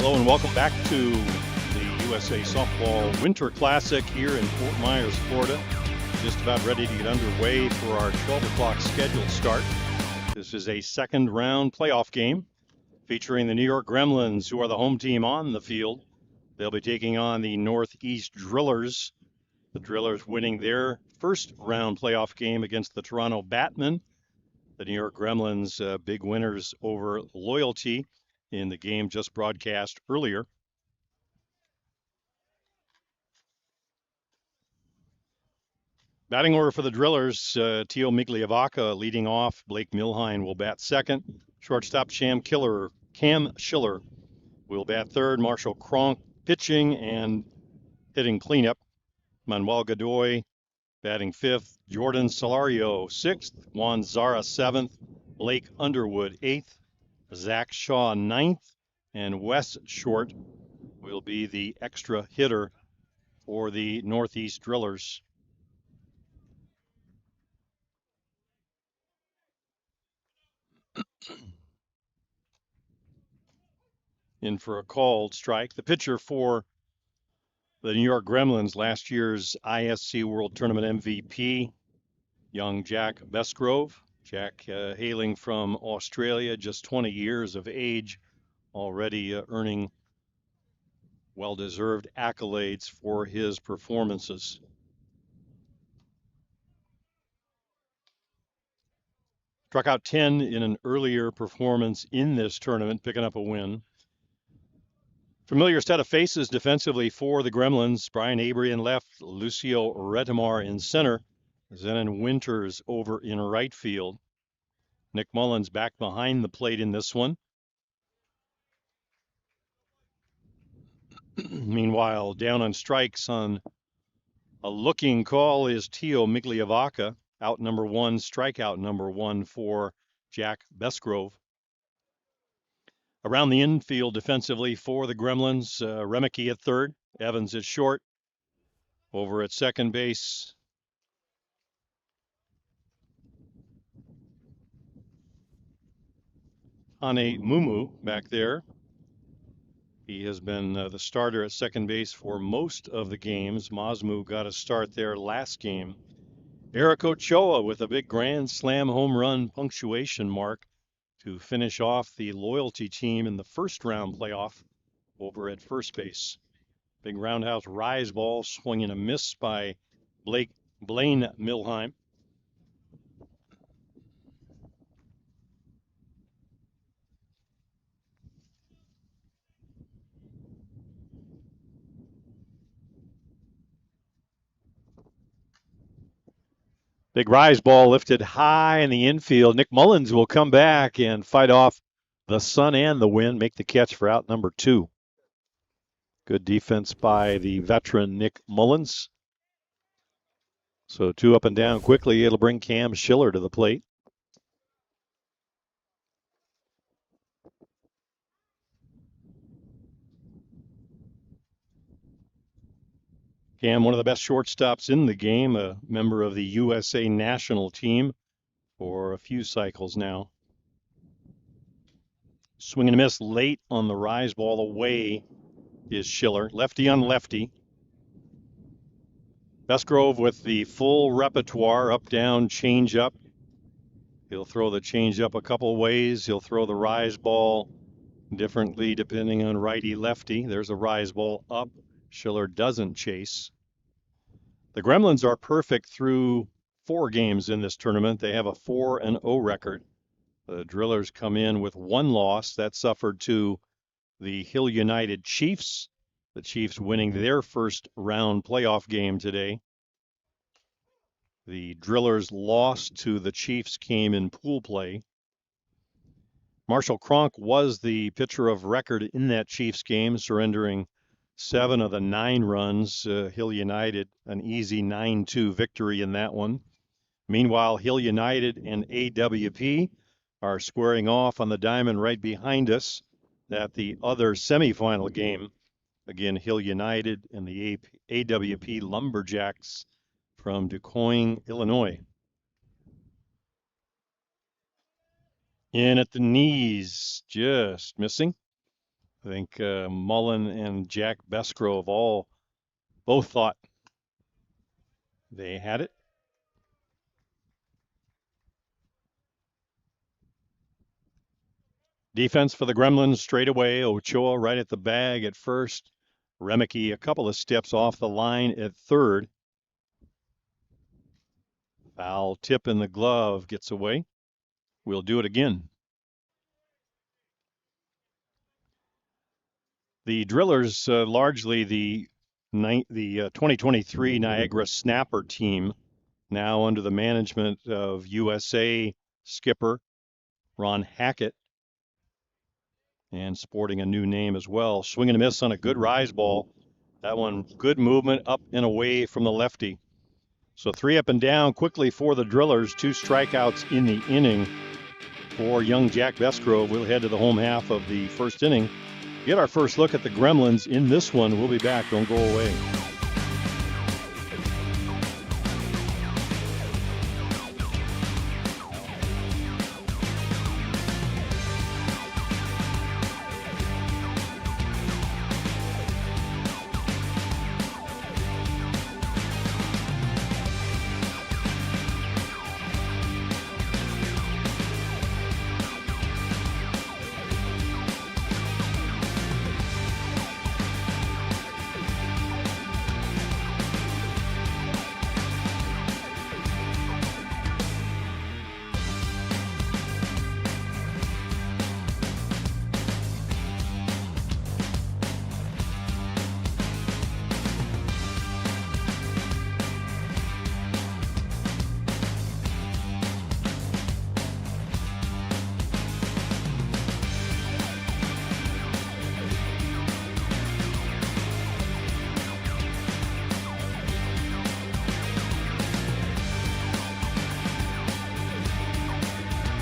Hello and welcome back to the USA Softball Winter Classic here in Fort Myers, Florida. Just about ready to get underway for our 12 o'clock scheduled start. This is a second round playoff game featuring the New York Gremlins, who are the home team on the field. They'll be taking on the Northeast Drillers. The Drillers winning their first round playoff game against the Toronto Batmen. The New York Gremlins big winners over Loyalty in the game just broadcast earlier. Batting order for the Drillers, Teo Migliavaca leading off. Blake Milhine will bat second. Shortstop Cam Schiller will bat third. Marshall Cronk pitching and hitting cleanup. Manuel Godoy batting fifth. Jordan Solario sixth. Juan Zara seventh. Blake Underwood eighth. Zach Shaw ninth. And Wes Short will be the extra hitter for the Northeast Drillers. In for a called strike. The pitcher for the New York Gremlins, last year's ISC World Tournament MVP, young Jack Besgrove. Jack hailing from Australia, just 20 years of age, already earning well-deserved accolades for his performances. Struck out 10 in an earlier performance in this tournament, picking up a win. Familiar set of faces defensively for the Gremlins. Brian Avery in left, Lucio Retamar in center, Zenon Winters over in right field. Nick Mullins back behind the plate in this one. Meanwhile, down on strikes on a looking call is Teo Migliavaca, out number one, strikeout number one for Jack Besgrove. Around the infield defensively for the Gremlins, Remeke at third, Evans at short. Over at second base, Hane Mumu back there. He has been the starter at second base for most of the games. Masmu got a start there last game. Eric Ochoa with a big grand slam home run punctuation mark to finish off the Loyalty team in the first round playoff over at first base. Big roundhouse rise ball, swing and a miss by Blaine Milheim. Big rise ball lifted high in the infield. Nick Mullins will come back and fight off the sun and the wind, make the catch for out number two. Good defense by the veteran Nick Mullins. So two up and down quickly. It'll bring Cam Schiller to the plate. Cam, one of the best shortstops in the game, a member of the USA national team for a few cycles now. Swing and a miss late on the rise ball away is Schiller. Lefty on lefty. Besgrove with the full repertoire, up, down, change up. He'll throw the change up a couple ways. He'll throw the rise ball differently depending on righty lefty. There's a rise ball up. Schiller doesn't chase. The Gremlins are perfect through 4 games in this tournament. They have a 4-0 record. The Drillers come in with 1 loss. That suffered to the Hill United Chiefs. The Chiefs winning their first round playoff game today. The Drillers' loss to the Chiefs came in pool play. Marshall Cronk was the pitcher of record in that Chiefs game, surrendering 7 of the 9 runs. Hill United, an easy 9-2 victory in that one. Meanwhile, Hill United and AWP are squaring off on the diamond right behind us at the other semifinal game. Again, Hill United and the AWP Lumberjacks from DuQuoin, Illinois. In at the knees, just missing. I think Mullen and Jack Besgrove both thought they had it. Defense for the Gremlins straight away. Ochoa right at the bag at first. Remeke a couple of steps off the line at third. Foul tip in the glove gets away. We'll do it again. The Drillers, largely the 2023 Niagara Snapper team, now under the management of USA skipper Ron Hackett, and sporting a new name as well. Swing and a miss on a good rise ball. That one, good movement up and away from the lefty. So 3 up and down quickly for the Drillers. 2 strikeouts in the inning for young Jack Besgrove. We'll head to the home half of the first inning. Get our first look at the Gremlins in this one. We'll be back. Don't go away.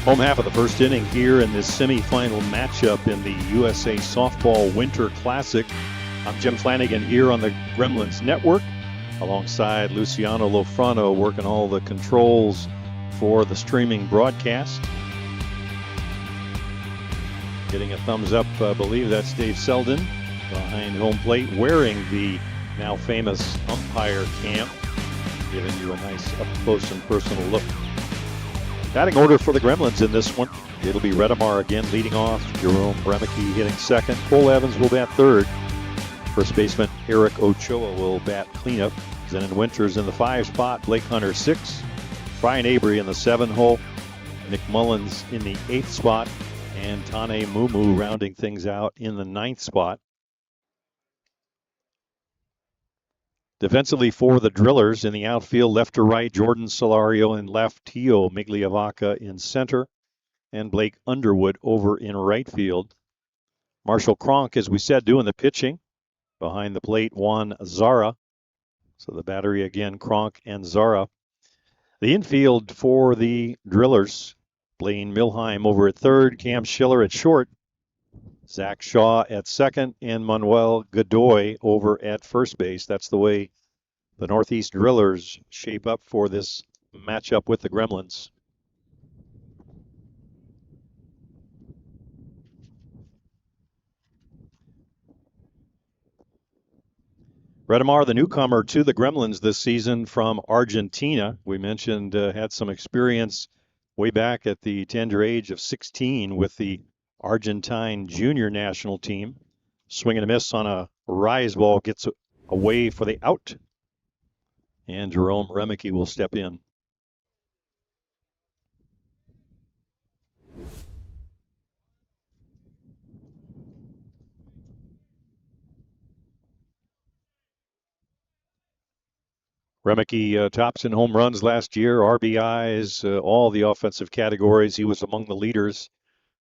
Home half of the first inning here in this semifinal matchup in the USA Softball Winter Classic. I'm Jim Flanagan here on the Gremlins Network alongside Luciano Lofrano working all the controls for the streaming broadcast. Getting a thumbs up, I believe that's Dave Selden behind home plate wearing the now famous umpire cam, giving you a nice up close and personal look. Batting order for the Gremlins in this one. It'll be Redemar again leading off. Jerome Remeke hitting second. Cole Evans will bat third. First baseman Eric Ochoa will bat cleanup. Zenon Winters in the 5 spot. Blake Hunter 6. Brian Avery in the 7 hole. Nick Mullins in the 8th spot. And Tane Mumu rounding things out in the 9th spot. Defensively for the Drillers in the outfield, left to right, Jordan Solario in left, Tio Migliavaca in center, and Blake Underwood over in right field. Marshall Cronk, as we said, doing the pitching. Behind the plate, Juan Zara. So the battery again, Cronk and Zara. The infield for the Drillers, Blaine Milheim over at third, Cam Schiller at short, Zach Shaw at second, and Manuel Godoy over at first base. That's the way the Northeast Drillers shape up for this matchup with the Gremlins. Redemar, the newcomer to the Gremlins this season from Argentina. We mentioned had some experience way back at the tender age of 16 with the Argentine junior national team. Swing and a miss on a rise ball, gets away for the out. And Jerome Remeke will step in. Remeke tops in home runs last year, RBIs, all the offensive categories. He was among the leaders.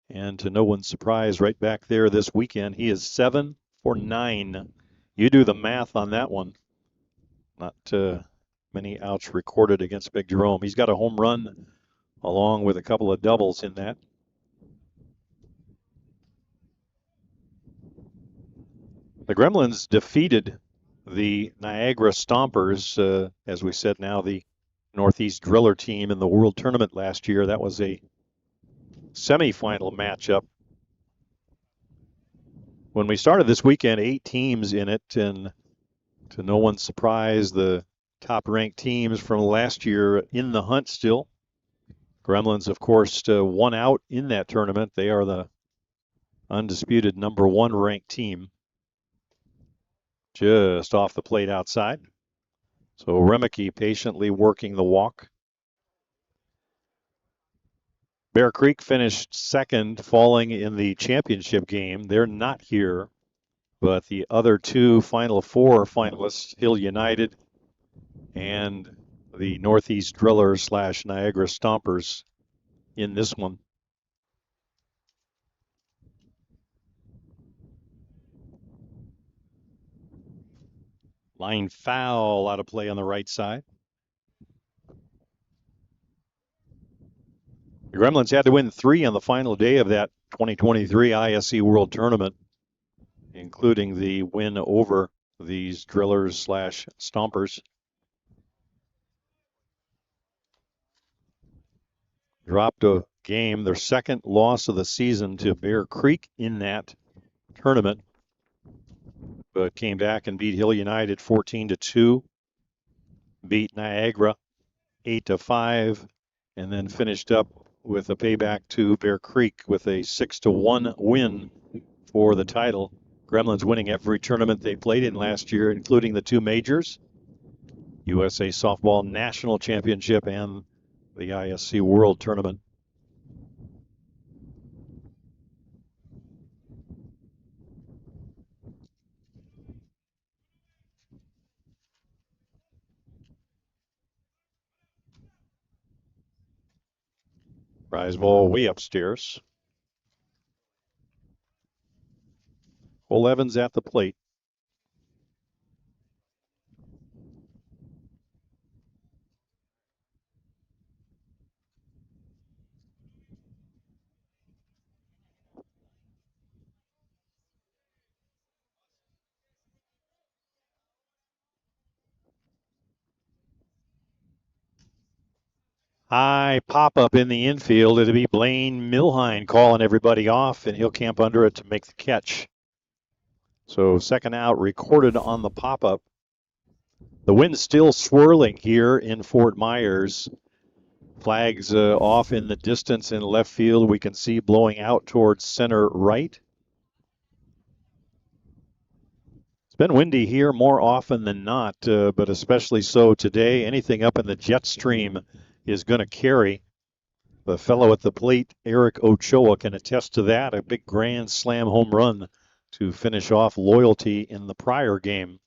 And to no one's surprise, right back there this weekend, he is 7 for 9. You do the math on that one. Not many outs recorded against Big Jerome. He's got a home run along with a couple of doubles in that. The Gremlins defeated the Niagara Stompers, as we said now, the Northeast Driller team in the World Tournament last year. That was a semifinal matchup. When we started this weekend, 8 teams in it, and to no one's surprise, the top-ranked teams from last year in the hunt still. Gremlins, of course, won out in that tournament. They are the undisputed number 1 ranked team. Just off the plate outside. So Remeke patiently working the walk. Bear Creek finished second, falling in the championship game. They're not here, but the other 2 Final Four finalists, Hill United and the Northeast Drillers / Niagara Stompers, in this one. Line foul out of play on the right side. The Gremlins had to win 3 on the final day of that 2023 ISC World Tournament, including the win over these Drillers / Stompers. Dropped a game, their second loss of the season, to Bear Creek in that tournament, but came back and beat Hill United 14-2, beat Niagara 8-5, and then finished up with a payback to Bear Creek with a 6-1 win for the title. Gremlins winning every tournament they played in last year, including the 2 majors, USA Softball National Championship and the ISC World Tournament. Prize ball way upstairs. Cole Evans at the plate. High pop-up in the infield. It'll be Blaine Milhine calling everybody off, and he'll camp under it to make the catch. So second out recorded on the pop-up. The wind's still swirling here in Fort Myers. Flags off in the distance in left field. We can see blowing out towards center right. It's been windy here more often than not, but especially so today. Anything up in the jet stream is going to carry. The fellow at the plate, Eric Ochoa, can attest to that. A big grand slam home run to finish off Loyalty in the prior game.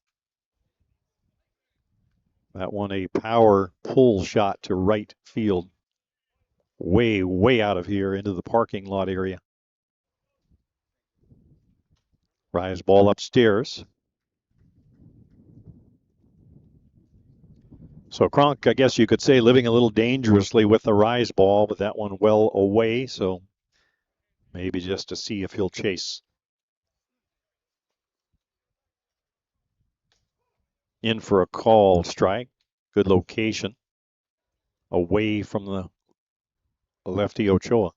That one a power pull shot to right field. Way, way out of here into the parking lot area. Rise ball upstairs. So Cronk, I guess you could say, living a little dangerously with the rise ball, but that one well away. So maybe just to see if he'll chase. In for a call strike. Good location. Away from the lefty Ochoa.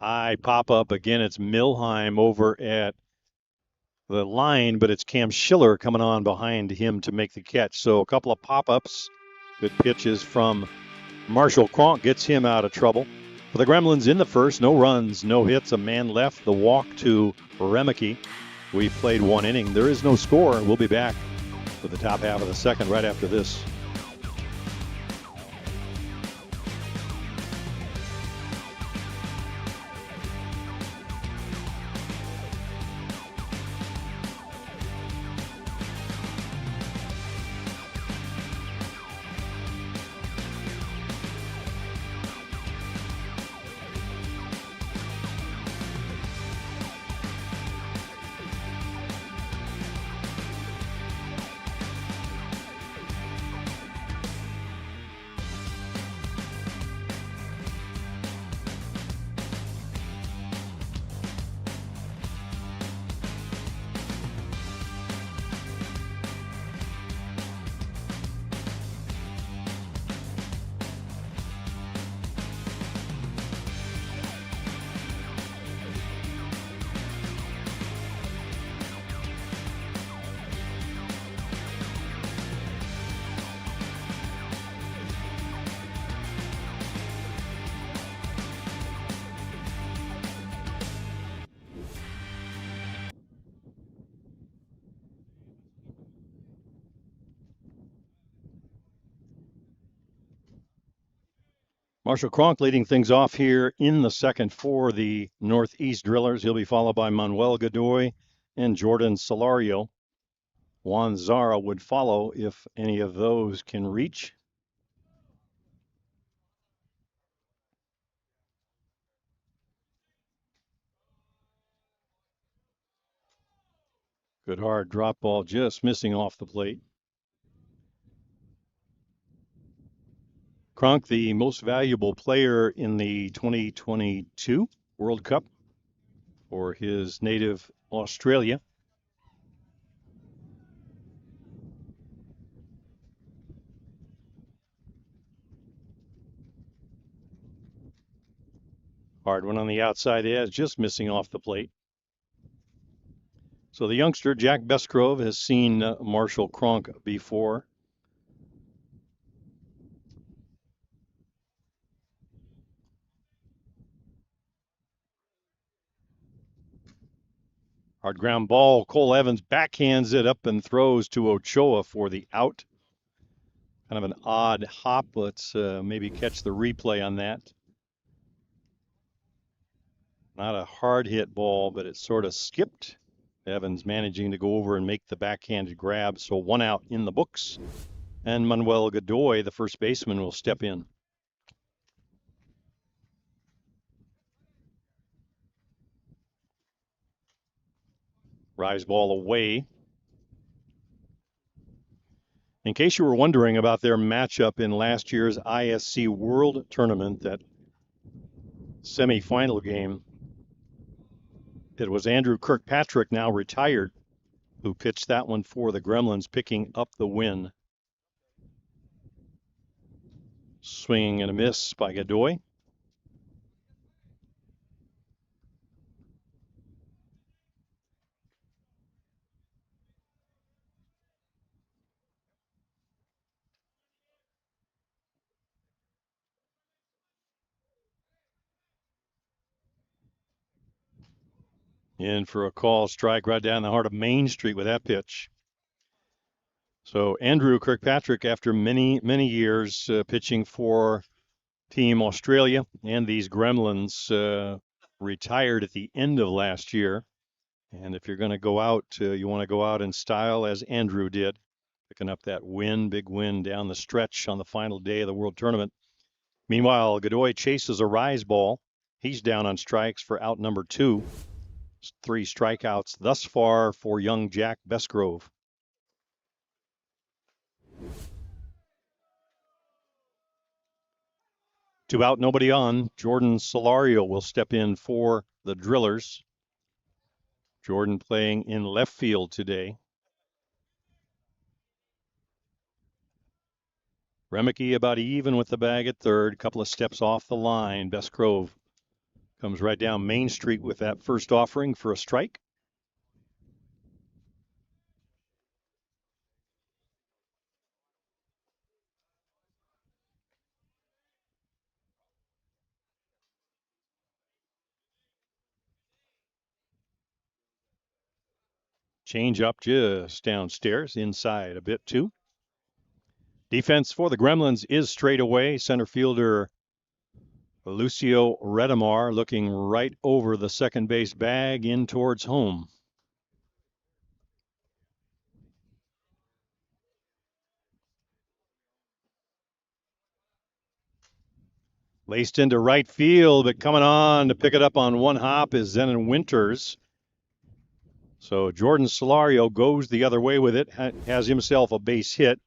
High pop up again. It's Milheim over at the line, but it's Cam Schiller coming on behind him to make the catch. So a couple of pop-ups. Good pitches from Marshall. Cronk gets him out of trouble. For the Gremlins in the first, no runs, no hits, a man left. The walk to Remeke. We played 1 inning. There is no score. We'll be back for the top half of the second right after this. Marshall Cronk leading things off here in the second for the Northeast Drillers. He'll be followed by Manuel Godoy and Jordan Solario. Juan Zara would follow if any of those can reach. Good hard drop ball, just missing off the plate. Cronk, the most valuable player in the 2022 World Cup for his native Australia. Hard one on the outside edge, just missing off the plate. So the youngster, Jack Besgrove, has seen Marshall Cronk before. Hard ground ball. Cole Evans backhands it up and throws to Ochoa for the out. Kind of an odd hop. Let's maybe catch the replay on that. Not a hard hit ball, but it sort of skipped. Evans managing to go over and make the backhanded grab. So 1 out in the books. And Manuel Godoy, the first baseman, will step in. Rise ball away. In case you were wondering about their matchup in last year's ISC World Tournament, that semifinal game, it was Andrew Kirkpatrick, now retired, who pitched that one for the Gremlins, picking up the win. Swing and a miss by Godoy. In for a call strike right down the heart of Main Street with that pitch. So Andrew Kirkpatrick, after many, many years pitching for Team Australia and these Gremlins, retired at the end of last year. And if you're going to go out, you want to go out in style as Andrew did, picking up that win, big win down the stretch on the final day of the World Tournament. Meanwhile, Godoy chases a rise ball. He's down on strikes for out number 2. 3 strikeouts thus far for young Jack Besgrove. Two out, nobody on. Jordan Solario will step in for the Drillers. Jordan playing in left field today. Remicke about even with the bag at third. Couple of steps off the line. Besgrove comes right down Main Street with that first offering for a strike. Change up just downstairs, inside a bit too. Defense for the Gremlins is straight away. Center fielder Lucio Redamar looking right over the second base bag in towards home. Laced into right field, but coming on to pick it up on one hop is Zenon Winters. So Jordan Solario goes the other way with it, has himself a base hit.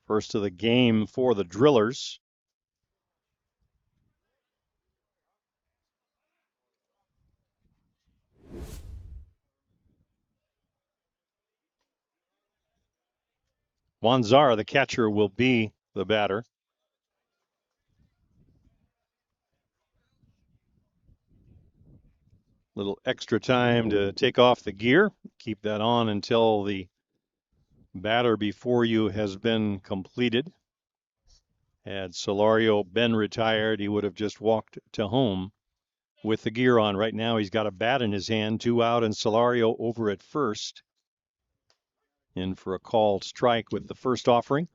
First of the game for the Drillers. Juan Zara, the catcher, will be the batter. Little extra time to take off the gear. Keep that on until the batter before you has been completed. Had Solario been retired, he would have just walked to home with the gear on. Right now, he's got a bat in his hand, 2 out, and Solario over at first. In for a called strike with the first offering.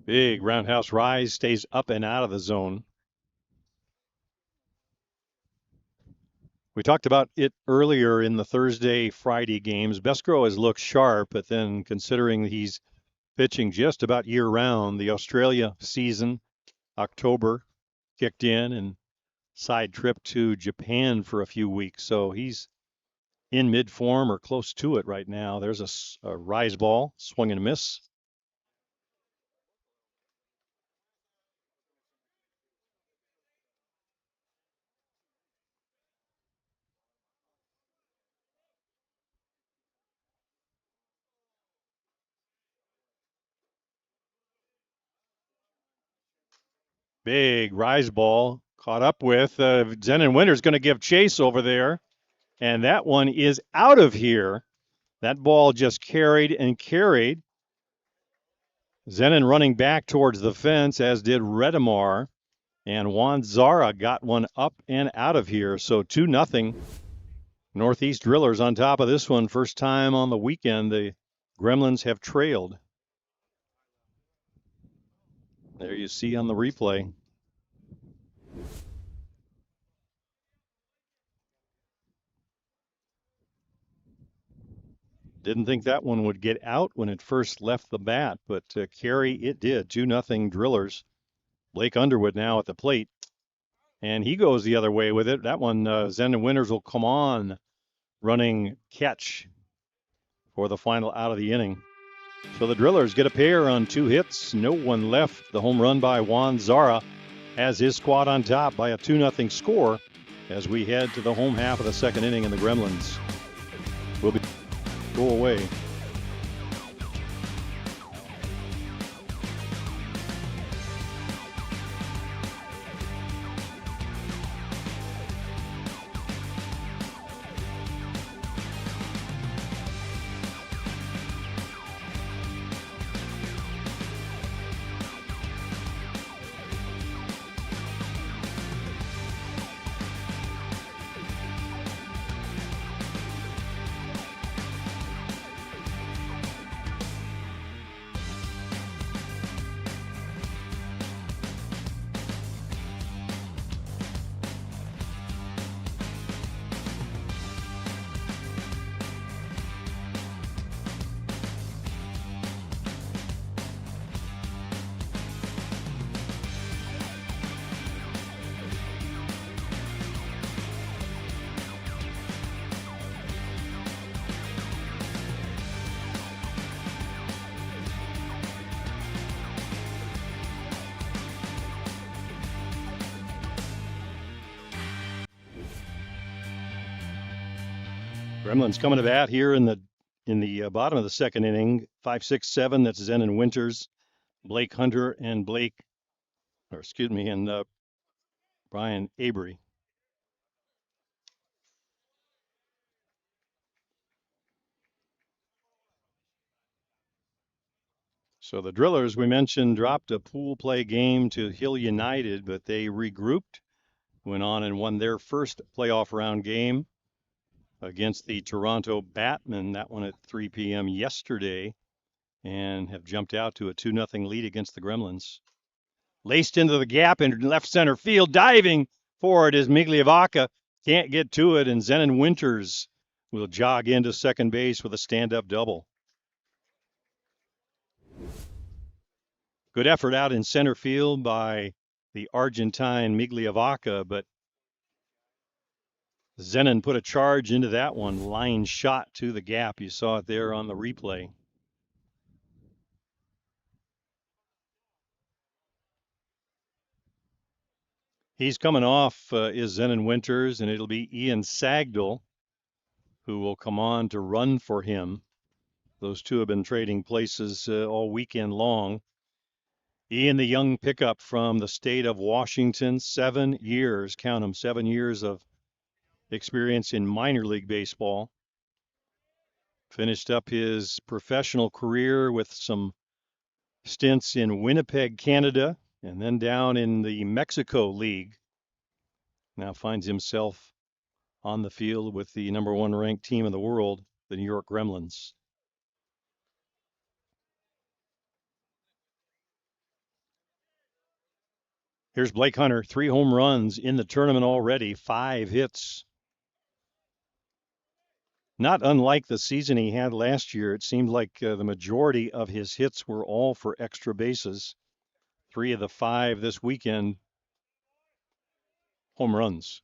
Big roundhouse rise, stays up and out of the zone. We talked about it earlier in the Thursday, Friday games. Beskro has looked sharp, but then considering he's pitching just about year round, the Australia season, October, kicked in and side trip to Japan for a few weeks. So he's in mid form or close to it right now. There's a rise ball, swing and a miss. Big rise ball caught up with. Zenon Winter's going to give chase over there. And that one is out of here. That ball just carried and carried. Zenon running back towards the fence, as did Redemar. And Juan Zara got one up and out of here. So 2-0. Northeast Drillers on top of this one. First time on the weekend the Gremlins have trailed. There you see on the replay. Didn't think that one would get out when it first left the bat, but carry it did. 2-0 Drillers. Blake Underwood now at the plate. And he goes the other way with it. That one, Zenon Winters will come on running catch for the final out of the inning. So the Drillers get a pair on 2 hits. No one left. The home run by Juan Zara has his squad on top by a 2-0 score as we head to the home half of the second inning, and the Gremlins will go away. Gremlins coming to bat here in the bottom of the second inning. 5, 6, 7. That's Zenon Winters, Blake Hunter, and Brian Avery. So the Drillers, we mentioned, dropped a pool play game to Hill United, but they regrouped, went on and won their first playoff round game against the Toronto Batmen. That one at 3 p.m. yesterday, and have jumped out to a 2-0 lead against the Gremlins. Laced into the gap in left center field, diving for it is Migliavaca. Can't get to it, and Zenon Winters will jog into second base with a stand-up double. Good effort out in center field by the Argentine Migliavaca, but Zenon put a charge into that one. Line shot to the gap. You saw it there on the replay. He's coming off is Zenon Winters, and it'll be Ian Sagdal who will come on to run for him. Those two have been trading places all weekend long. Ian, the young pickup from the state of Washington, 7 years, count them, 7 years of experience in minor league baseball. Finished up his professional career with some stints in Winnipeg, Canada, and then down in the Mexico League. Now finds himself on the field with the number 1 ranked team in the world, the New York Gremlins. Here's Blake Hunter, 3 home runs in the tournament already, 5 hits. Not unlike the season he had last year, it seemed like the majority of his hits were all for extra bases. 3 of the 5 this weekend, home runs.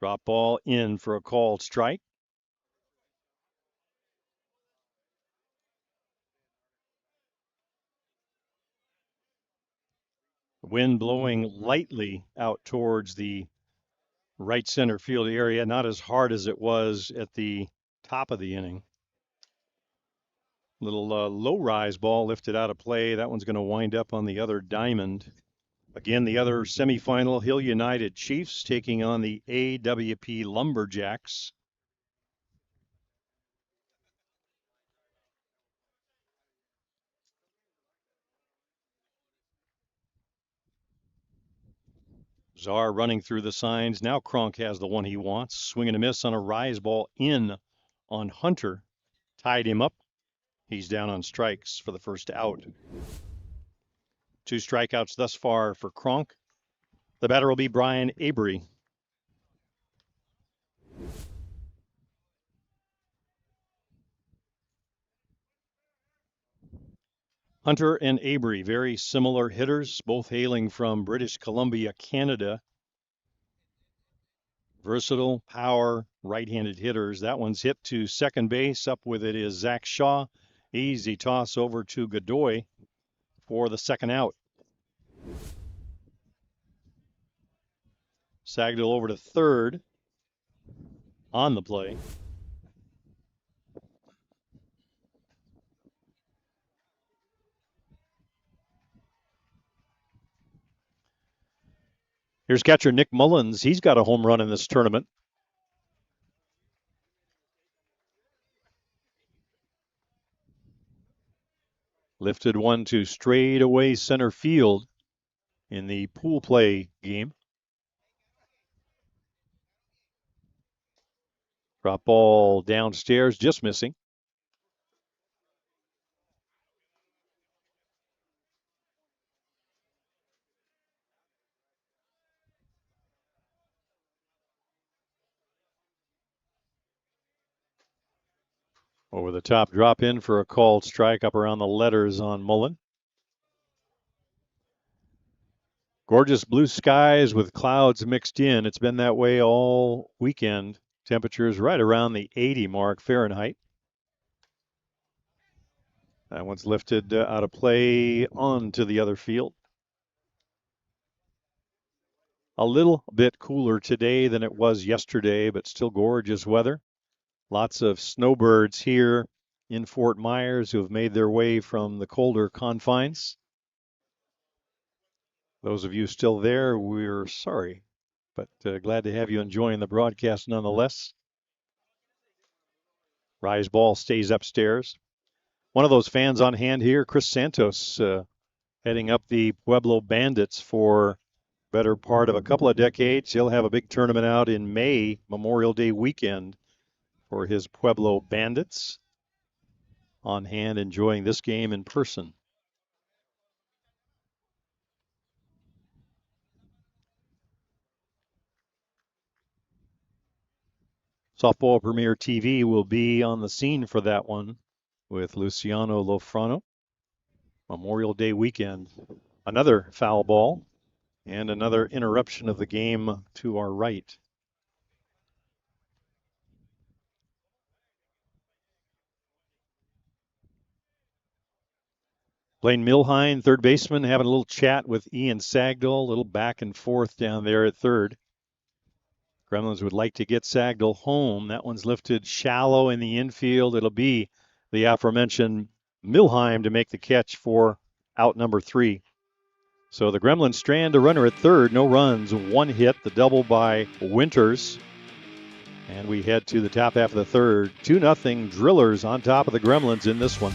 Drop ball in for a called strike. Wind blowing lightly out towards the right center field area, not as hard as it was at the top of the inning. Little low rise ball lifted out of play. That one's going to wind up on the other diamond. Again, the other semifinal, Hill United Chiefs taking on the AWP Lumberjacks. Czar running through the signs. Now Cronk has the one he wants. Swing and a miss on a rise ball in on Hunter. Tied him up. He's down on strikes for the first out. 2 strikeouts thus far for Cronk. The batter will be Brian Avery. Hunter and Avery, very similar hitters, both hailing from British Columbia, Canada. Versatile, power, right-handed hitters. That one's hit to second base. Up with it is Zach Shaw. Easy toss over to Godoy for the second out. Sagdill over to third on the play. Here's catcher Nick Mullins. He's got a home run in this tournament. Lifted one to straightaway center field in the pool play game. Drop ball downstairs, just missing. Over the top drop in for a called strike up around the letters on Mullen. Gorgeous blue skies with clouds mixed in. It's been that way all weekend. Temperatures right around the 80 mark Fahrenheit. That one's lifted out of play onto the other field. A little bit cooler today than it was yesterday, but still gorgeous weather. Lots of snowbirds here in Fort Myers who have made their way from the colder confines. Those of you still there, we're sorry, but glad to have you enjoying the broadcast nonetheless. Rise ball stays upstairs. One of those fans on hand here, Chris Santos, heading up the Pueblo Bandits for better part of a couple of decades. He'll have a big tournament out in May, Memorial Day weekend, for his Pueblo Bandits. On hand, enjoying this game in person. Softball Premier TV will be on the scene for that one with Luciano Lofrano. Memorial Day weekend. Another foul ball and another interruption of the game to our right. Blaine Milhine, third baseman, having a little chat with Ian Sagdill, a little back and forth down there at third. Gremlins would like to get Sagdill home. That one's lifted shallow in the infield. It'll be the aforementioned Milheim to make the catch for out number 3. So the Gremlins strand a runner at third. No runs, 1 hit, the double by Winters. And we head to the top half of the third. 2-0 Drillers on top of the Gremlins in this one.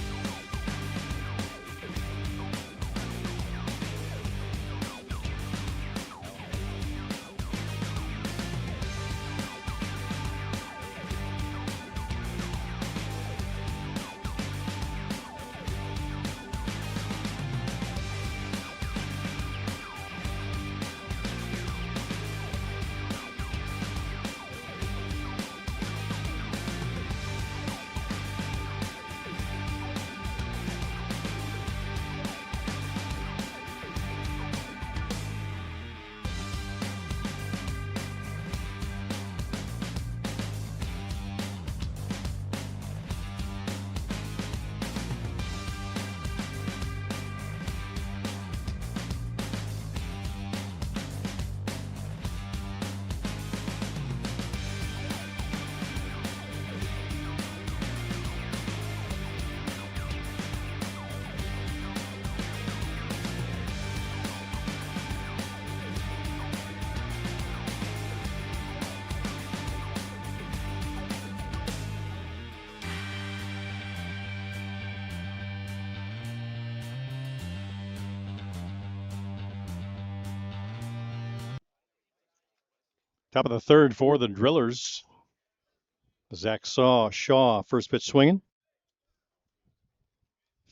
Top of the third for the Drillers. Zach Shaw, first pitch swinging.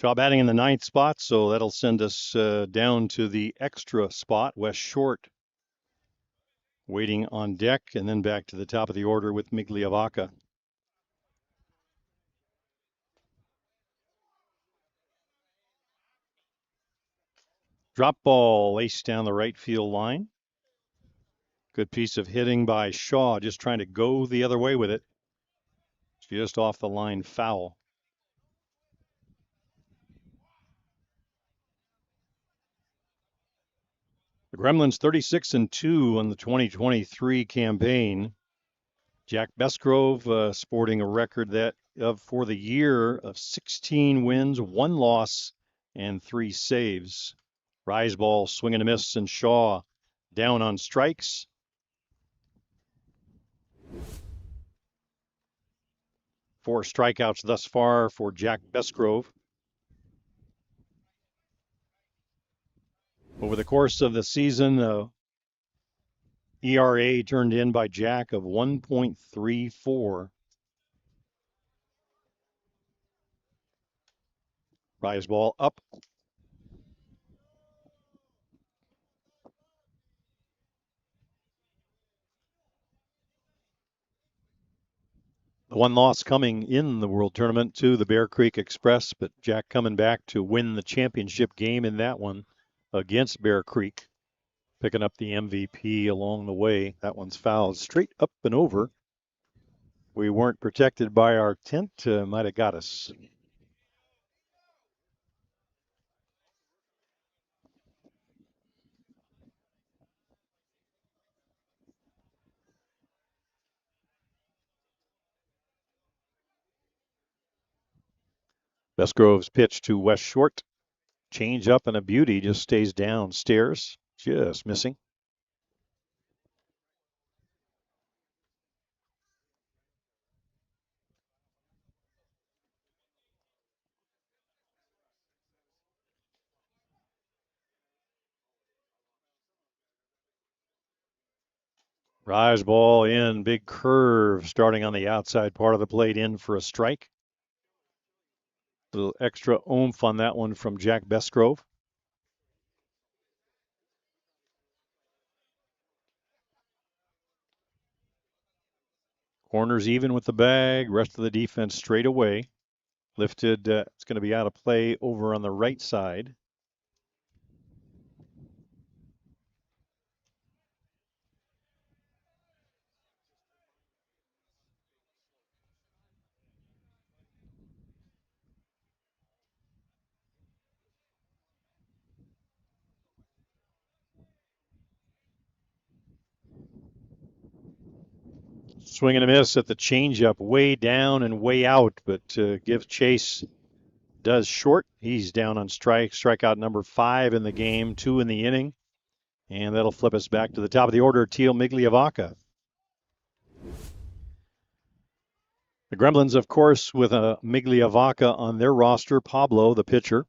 Shaw batting in the ninth spot, so that'll send us down to the extra spot. Wes Short waiting on deck, and then back to the top of the order with Migliavaca. Drop ball laced down the right field line. Good piece of hitting by Shaw, just trying to go the other way with it. Just off the line, foul. The Gremlins 36-2 on the 2023 campaign. Jack Besgrove sporting a record for the year of 16 wins, 1 loss, and 3 saves. Rise ball, swing and a miss, and Shaw down on strikes. Four strikeouts thus far for Jack Besgrove. Over the course of the season, ERA turned in by Jack of 1.34. Rise ball up. The one loss coming in the World Tournament to the Bear Creek Express, but Jack coming back to win the championship game in that one against Bear Creek, picking up the MVP along the way. That one's fouled straight up and over. We weren't protected by our tent. Might have got us. Besgrove's pitch to West Short. Change up and a beauty, just stays downstairs. Just missing. Rise ball in, big curve starting on the outside part of the plate in for a strike. A little extra oomph on that one from Jack Besgrove. Corners even with the bag. Rest of the defense straight away. Lifted. It's going to be out of play over on the right side. Swing and a miss at the changeup, way down and way out, but gives chase. Does Short. He's down on strikeout number 5 in the game, 2 in the inning. And that'll flip us back to the top of the order, Teal Migliavaca. The Gremlins, of course, with a Migliavaca on their roster. Pablo, the pitcher,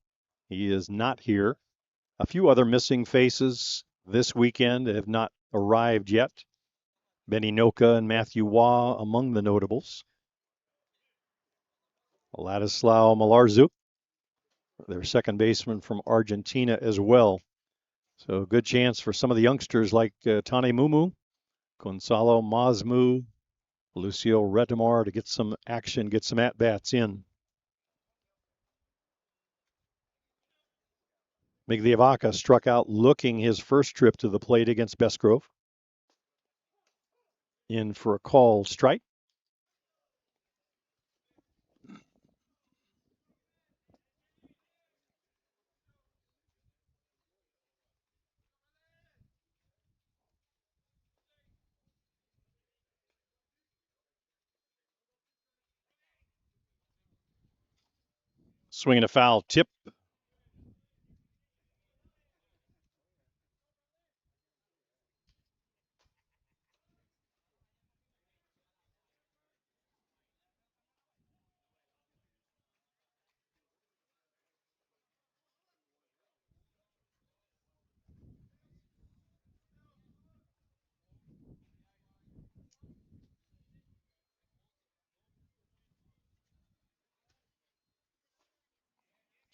he is not here. A few other missing faces this weekend have not arrived yet. Benny Noka and Matthew Waugh among the notables. Ladislao Malarzu, their second baseman from Argentina as well. So good chance for some of the youngsters like Tane Mumu, Gonzalo Mazmu, Lucio Retamar to get some action, get some at-bats in. Migliavaca struck out looking his first trip to the plate against Besgrove. In for a called strike. Swinging a foul tip.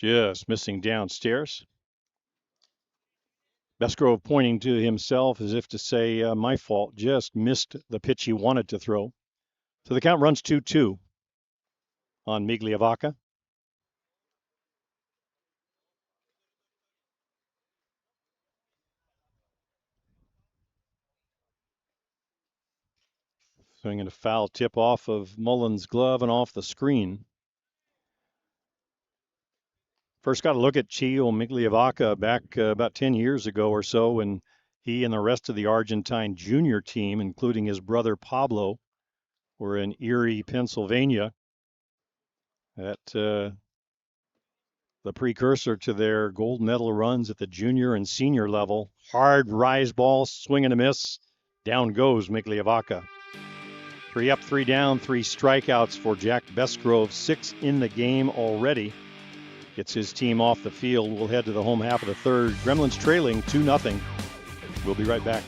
Just missing downstairs. Besgrove pointing to himself as if to say, my fault, just missed the pitch he wanted to throw. So the count runs 2-2 on Migliavaca. Swinging a foul tip off of Mullins' glove and off the screen. First got to look at Chio Migliavaca back about 10 years ago or so when he and the rest of the Argentine junior team, including his brother Pablo, were in Erie, Pennsylvania at the precursor to their gold medal runs at the junior and senior level. Hard rise ball, swing and a miss. Down goes Migliavaca. 3 up, 3 down, 3 strikeouts for Jack Besgrove. 6 in the game already. Gets his team off the field. We'll head to the home half of the third. Gremlins trailing 2-0. We'll be right back.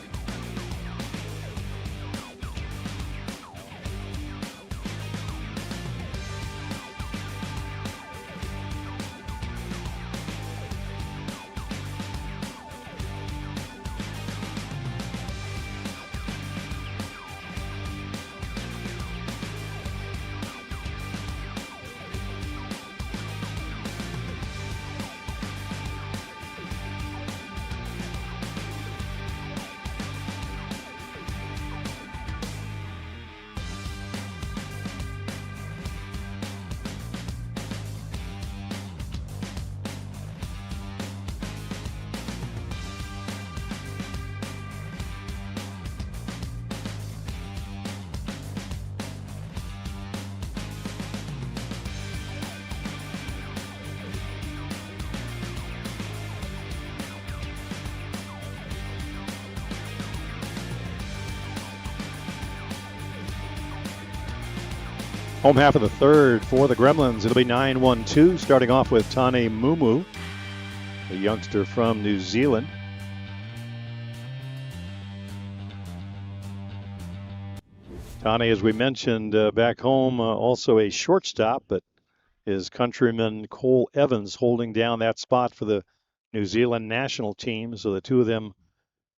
Home half of the third for the Gremlins. It'll be 9-1-2, starting off with Tane Mumu, a youngster from New Zealand. Tane, as we mentioned, back home, also a shortstop, but his countryman Cole Evans holding down that spot for the New Zealand national team. So the two of them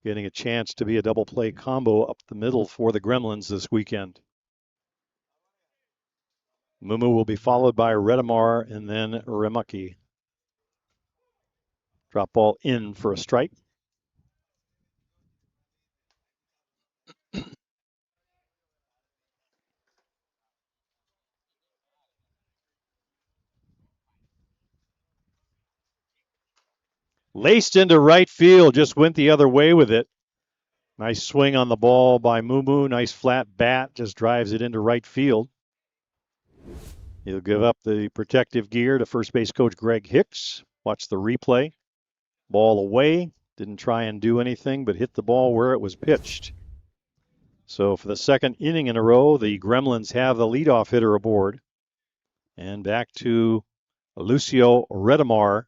getting a chance to be a double play combo up the middle for the Gremlins this weekend. Mumu will be followed by Redemar and then Remaki. Drop ball in for a strike. Laced into right field, just went the other way with it. Nice swing on the ball by Mumu. Nice flat bat, just drives it into right field. He'll give up the protective gear to first base coach Greg Hicks. Watch the replay. Ball away. Didn't try and do anything, but hit the ball where it was pitched. So for the second inning in a row, the Gremlins have the leadoff hitter aboard. And back to Lucio Redemar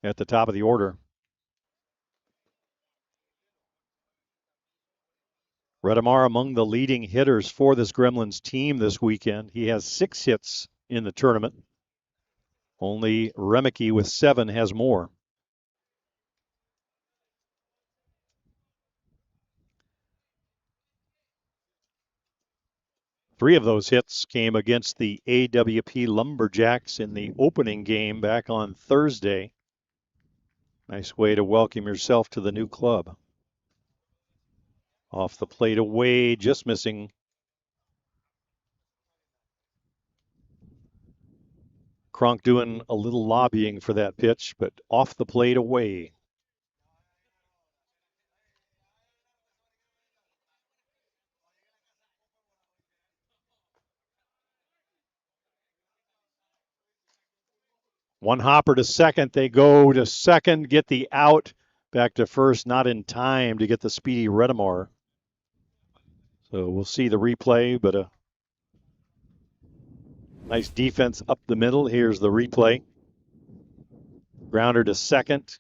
at the top of the order. Redemar among the leading hitters for this Gremlins team this weekend. He has 6 hits in the tournament. Only Remeke with 7 has more. Three of those hits came against the AWP Lumberjacks in the opening game back on Thursday. Nice way to welcome yourself to the new club. Off the plate away, just missing. Cronk doing a little lobbying for that pitch, but off the plate away. One hopper to second. They go to second, get the out. Back to first, not in time to get the speedy Redemar. So we'll see the replay, but a nice defense up the middle. Here's the replay. Grounder to second.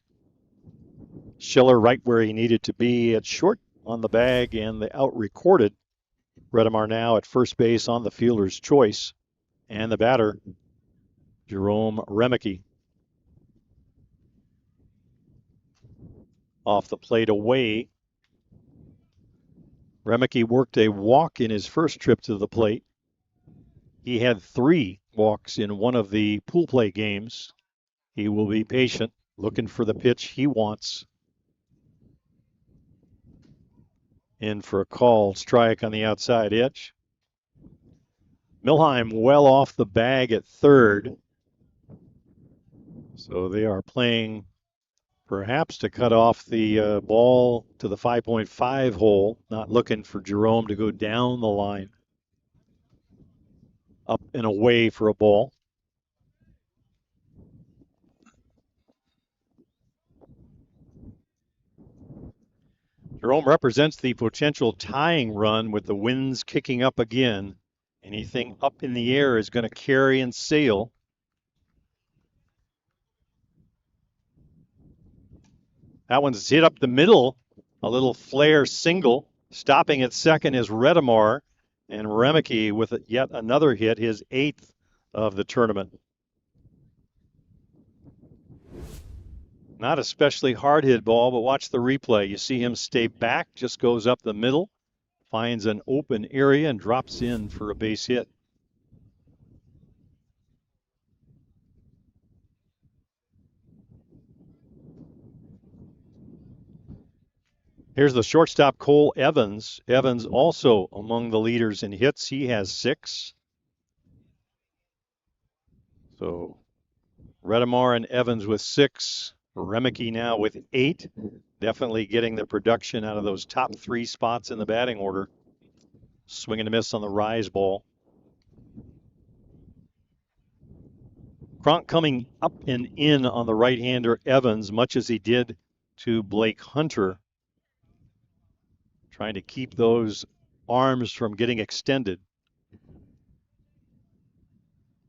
Schiller right where he needed to be at short on the bag, and the out recorded. Redemar now at first base on the fielder's choice. And the batter, Jerome Remeke. off the plate away. Remeke worked a walk in his first trip to the plate. He had 3 walks in one of the pool play games. He will be patient, looking for the pitch he wants. In for a called strike on the outside edge. Milheim well off the bag at third. So they are playing perhaps to cut off the ball to the 5.5 hole, not looking for Jerome to go down the line. Up and away for a ball. Jerome represents the potential tying run with the winds kicking up again. Anything up in the air is going to carry and sail. That one's hit up the middle. A little flare single. Stopping at second is Redemar. And Remeke with yet another hit, his 8th of the tournament. Not especially hard hit ball, but watch the replay. You see him stay back, just goes up the middle, finds an open area and drops in for a base hit. Here's the shortstop, Cole Evans. Evans also among the leaders in hits. He has 6. So Redemar and Evans with 6. Remeke now with 8. Definitely getting the production out of those top 3 spots in the batting order. Swing and a miss on the rise ball. Cronk coming up and in on the right-hander Evans, much as he did to Blake Hunter. Trying to keep those arms from getting extended.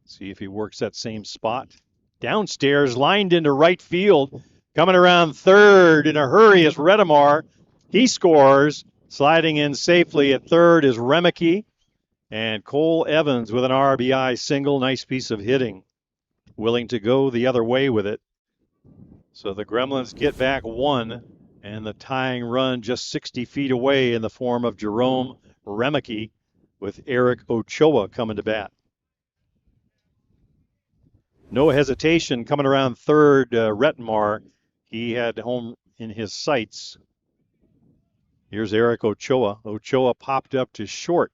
See if he works that same spot. Downstairs, lined into right field. Coming around third in a hurry is Redemar. He scores. Sliding in safely at third is Remeke. And Cole Evans with an RBI single. Nice piece of hitting. Willing to go the other way with it. So the Gremlins get back 1, and the tying run just 60 feet away in the form of Jerome Remeke with Eric Ochoa coming to bat. No hesitation coming around third, Redemar. He had home in his sights. Here's Eric Ochoa. Ochoa popped up to short.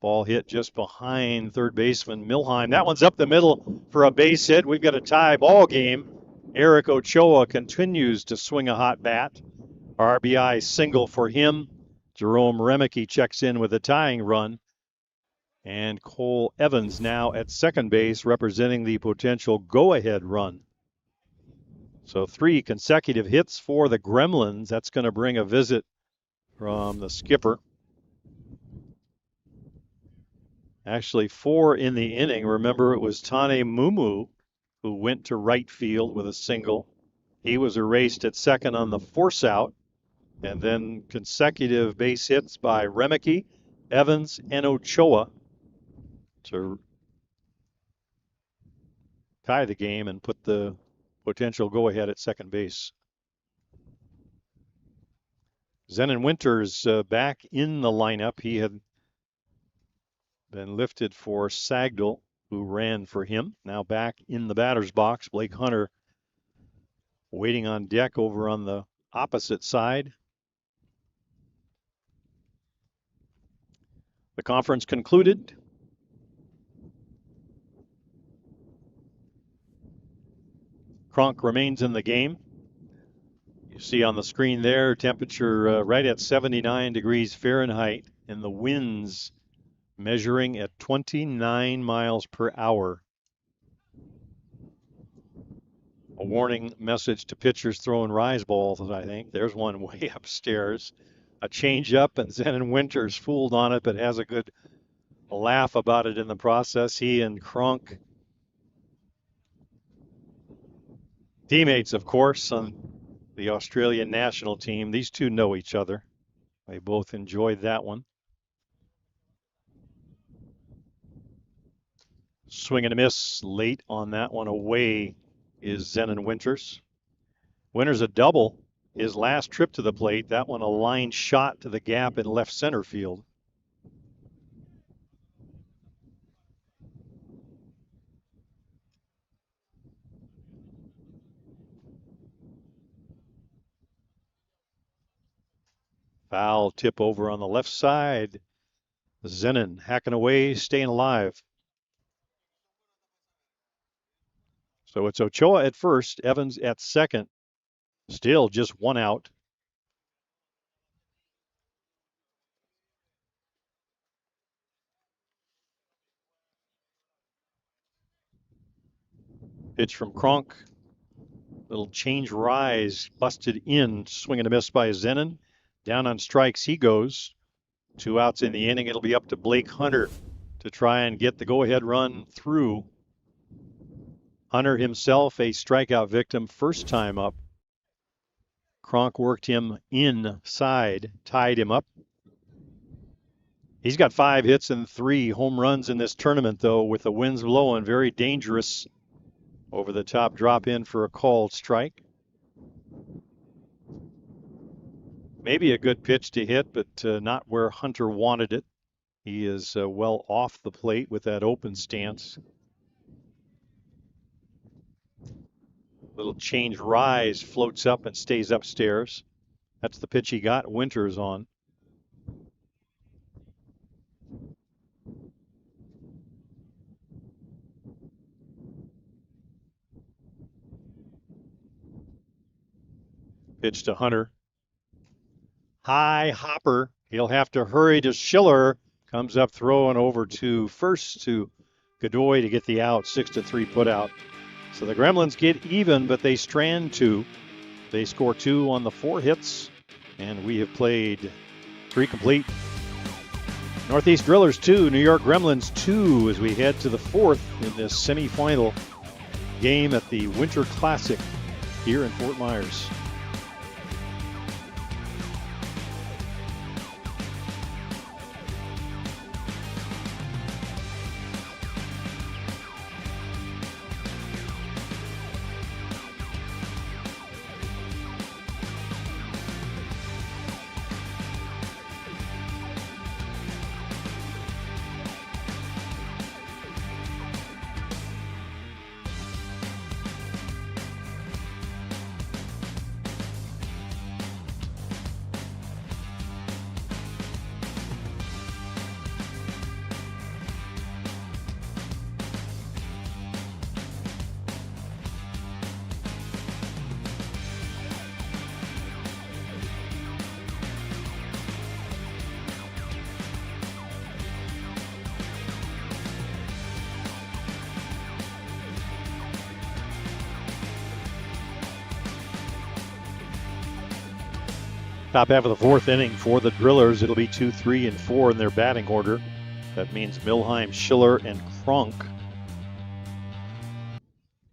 Ball hit just behind third baseman Milheim. That one's up the middle for a base hit. We've got a tie ball game. Eric Ochoa continues to swing a hot bat. RBI single for him. Jerome Remeke checks in with a tying run. And Cole Evans now at second base representing the potential go-ahead run. So 3 consecutive hits for the Gremlins. That's going to bring a visit from the skipper. Actually 4 in the inning. Remember, it was Tane Mumu who went to right field with a single. He was erased at second on the force out. And then consecutive base hits by Remeke, Evans, and Ochoa to tie the game and put the potential go-ahead at second base. Zenon Winters back in the lineup. He had been lifted for Sagdal, who ran for him. Now back in the batter's box. Blake Hunter waiting on deck over on the opposite side. The conference concluded. Cronk remains in the game. You see on the screen there, temperature right at 79 degrees Fahrenheit, and the winds measuring at 29 miles per hour. A warning message to pitchers throwing rise balls, I think. There's one way upstairs. A change up, and Zenon Winters fooled on it, but has a good laugh about it in the process. He and Cronk, teammates, of course, on the Australian national team. These two know each other. They both enjoyed that one. Swing and a miss late on that one. Away is Zenon Winters. Winters a double his last trip to the plate. That one a line shot to the gap in left center field. Foul tip over on the left side. Zenon hacking away, staying alive. So it's Ochoa at first, Evans at second. Still just one out. Pitch from Cronk. Little change rise, busted in, swing and a miss by Zenon. Down on strikes he goes. 2 outs in the inning. It'll be up to Blake Hunter to try and get the go-ahead run through. Hunter himself a strikeout victim first time up. Cronk worked him inside, tied him up. He's got 5 hits and 3 home runs in this tournament, though, with the winds blowing. Very dangerous. Over the top drop in for a called strike. Maybe a good pitch to hit, but not where Hunter wanted it. He is well off the plate with that open stance. Little change rise, floats up and stays upstairs. That's the pitch he got. Winters on. Pitch to Hunter. High hopper. He'll have to hurry to Schiller. Comes up throwing over to first to Godoy to get the out. 6-3 put out. So the Gremlins get even, but they strand 2. They score 2 on the 4 hits, and we have played 3 complete. Northeast Drillers 2, New York Gremlins 2 as we head to the 4th in this semifinal game at the Winter Classic here in Fort Myers. Top half of the 4th inning for the Drillers. It'll be 2, 3, and 4 in their batting order. That means Milheim, Schiller, and Cronk.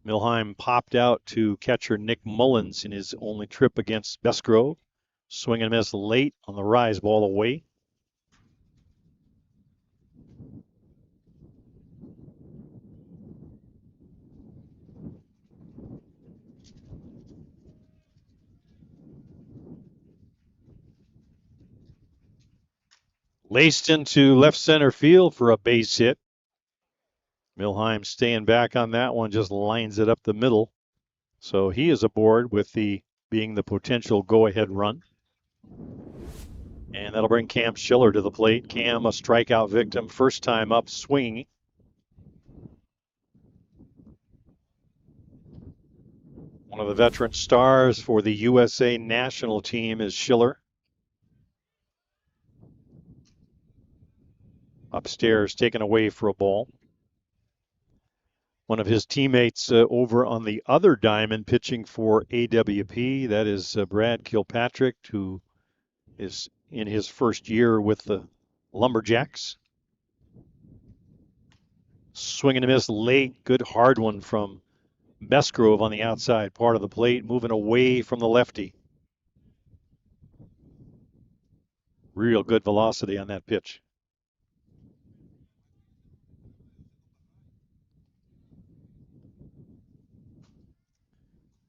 Milheim popped out to catcher Nick Mullins in his only trip against Besgrove. Swing and miss late on the rise ball away. Laced into left center field for a base hit. Milheim staying back on that one, just lines it up the middle. So he is aboard with being the potential go-ahead run. And that'll bring Cam Schiller to the plate. Cam, a strikeout victim, first time up swinging. One of the veteran stars for the USA national team is Schiller. Upstairs, taken away for a ball. One of his teammates over on the other diamond pitching for AWP, that is Brad Kilpatrick, who is in his first year with the Lumberjacks. Swing and a miss late. Good hard one from Besgrove on the outside part of the plate, moving away from the lefty. Real good velocity on that pitch.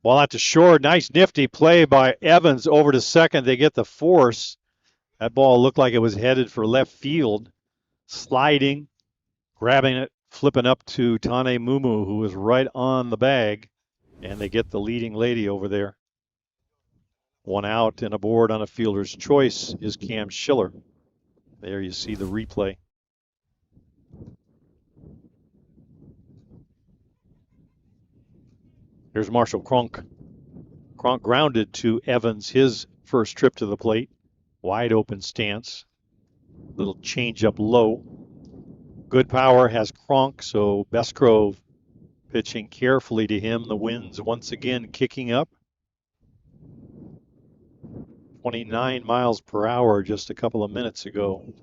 Ball out to short. Nice nifty play by Evans over to second. They get the force. That ball looked like it was headed for left field. Sliding, grabbing it, flipping up to Tane Mumu, who was right on the bag. And they get the leading lady over there. One out and aboard on a fielder's choice is Cam Schiller. There you see the replay. Here's Marshall Cronk. Cronk grounded to Evans, his first trip to the plate. Wide open stance. Little change up low. Good power has Cronk, so Bestgrove pitching carefully to him. The winds once again kicking up. 29 miles per hour just a couple of minutes ago.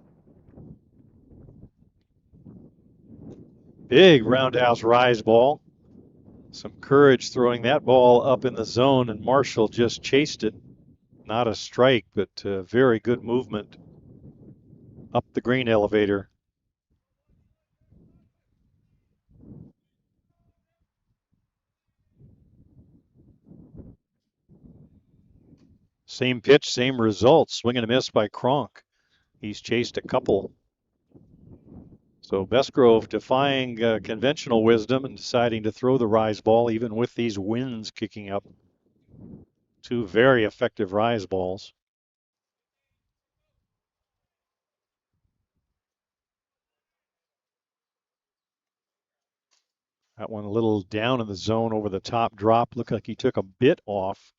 Big roundhouse rise ball. Some courage throwing that ball up in the zone, and Marshall just chased it. Not a strike, but very good movement up the green elevator. Same pitch, same result. Swing and a miss by Cronk. He's chased a couple. So Bestgrove defying conventional wisdom and deciding to throw the rise ball even with these winds kicking up. Two very effective rise balls. That one a little down in the zone over the top drop. Looked like he took a bit off.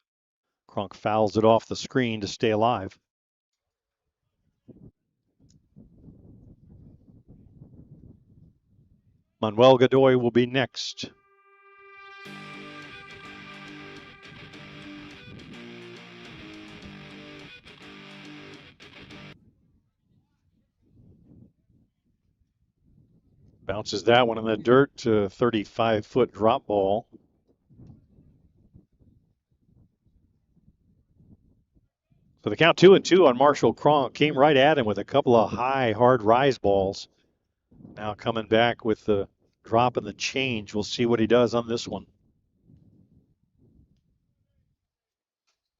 Cronk fouls it off the screen to stay alive. Manuel Godoy will be next. Bounces that one in the dirt to 35-foot drop ball. So the count 2-2 on Marshall Cronk. Came right at him with a couple of high, hard rise balls. Now coming back with the drop and the change. We'll see what he does on this one.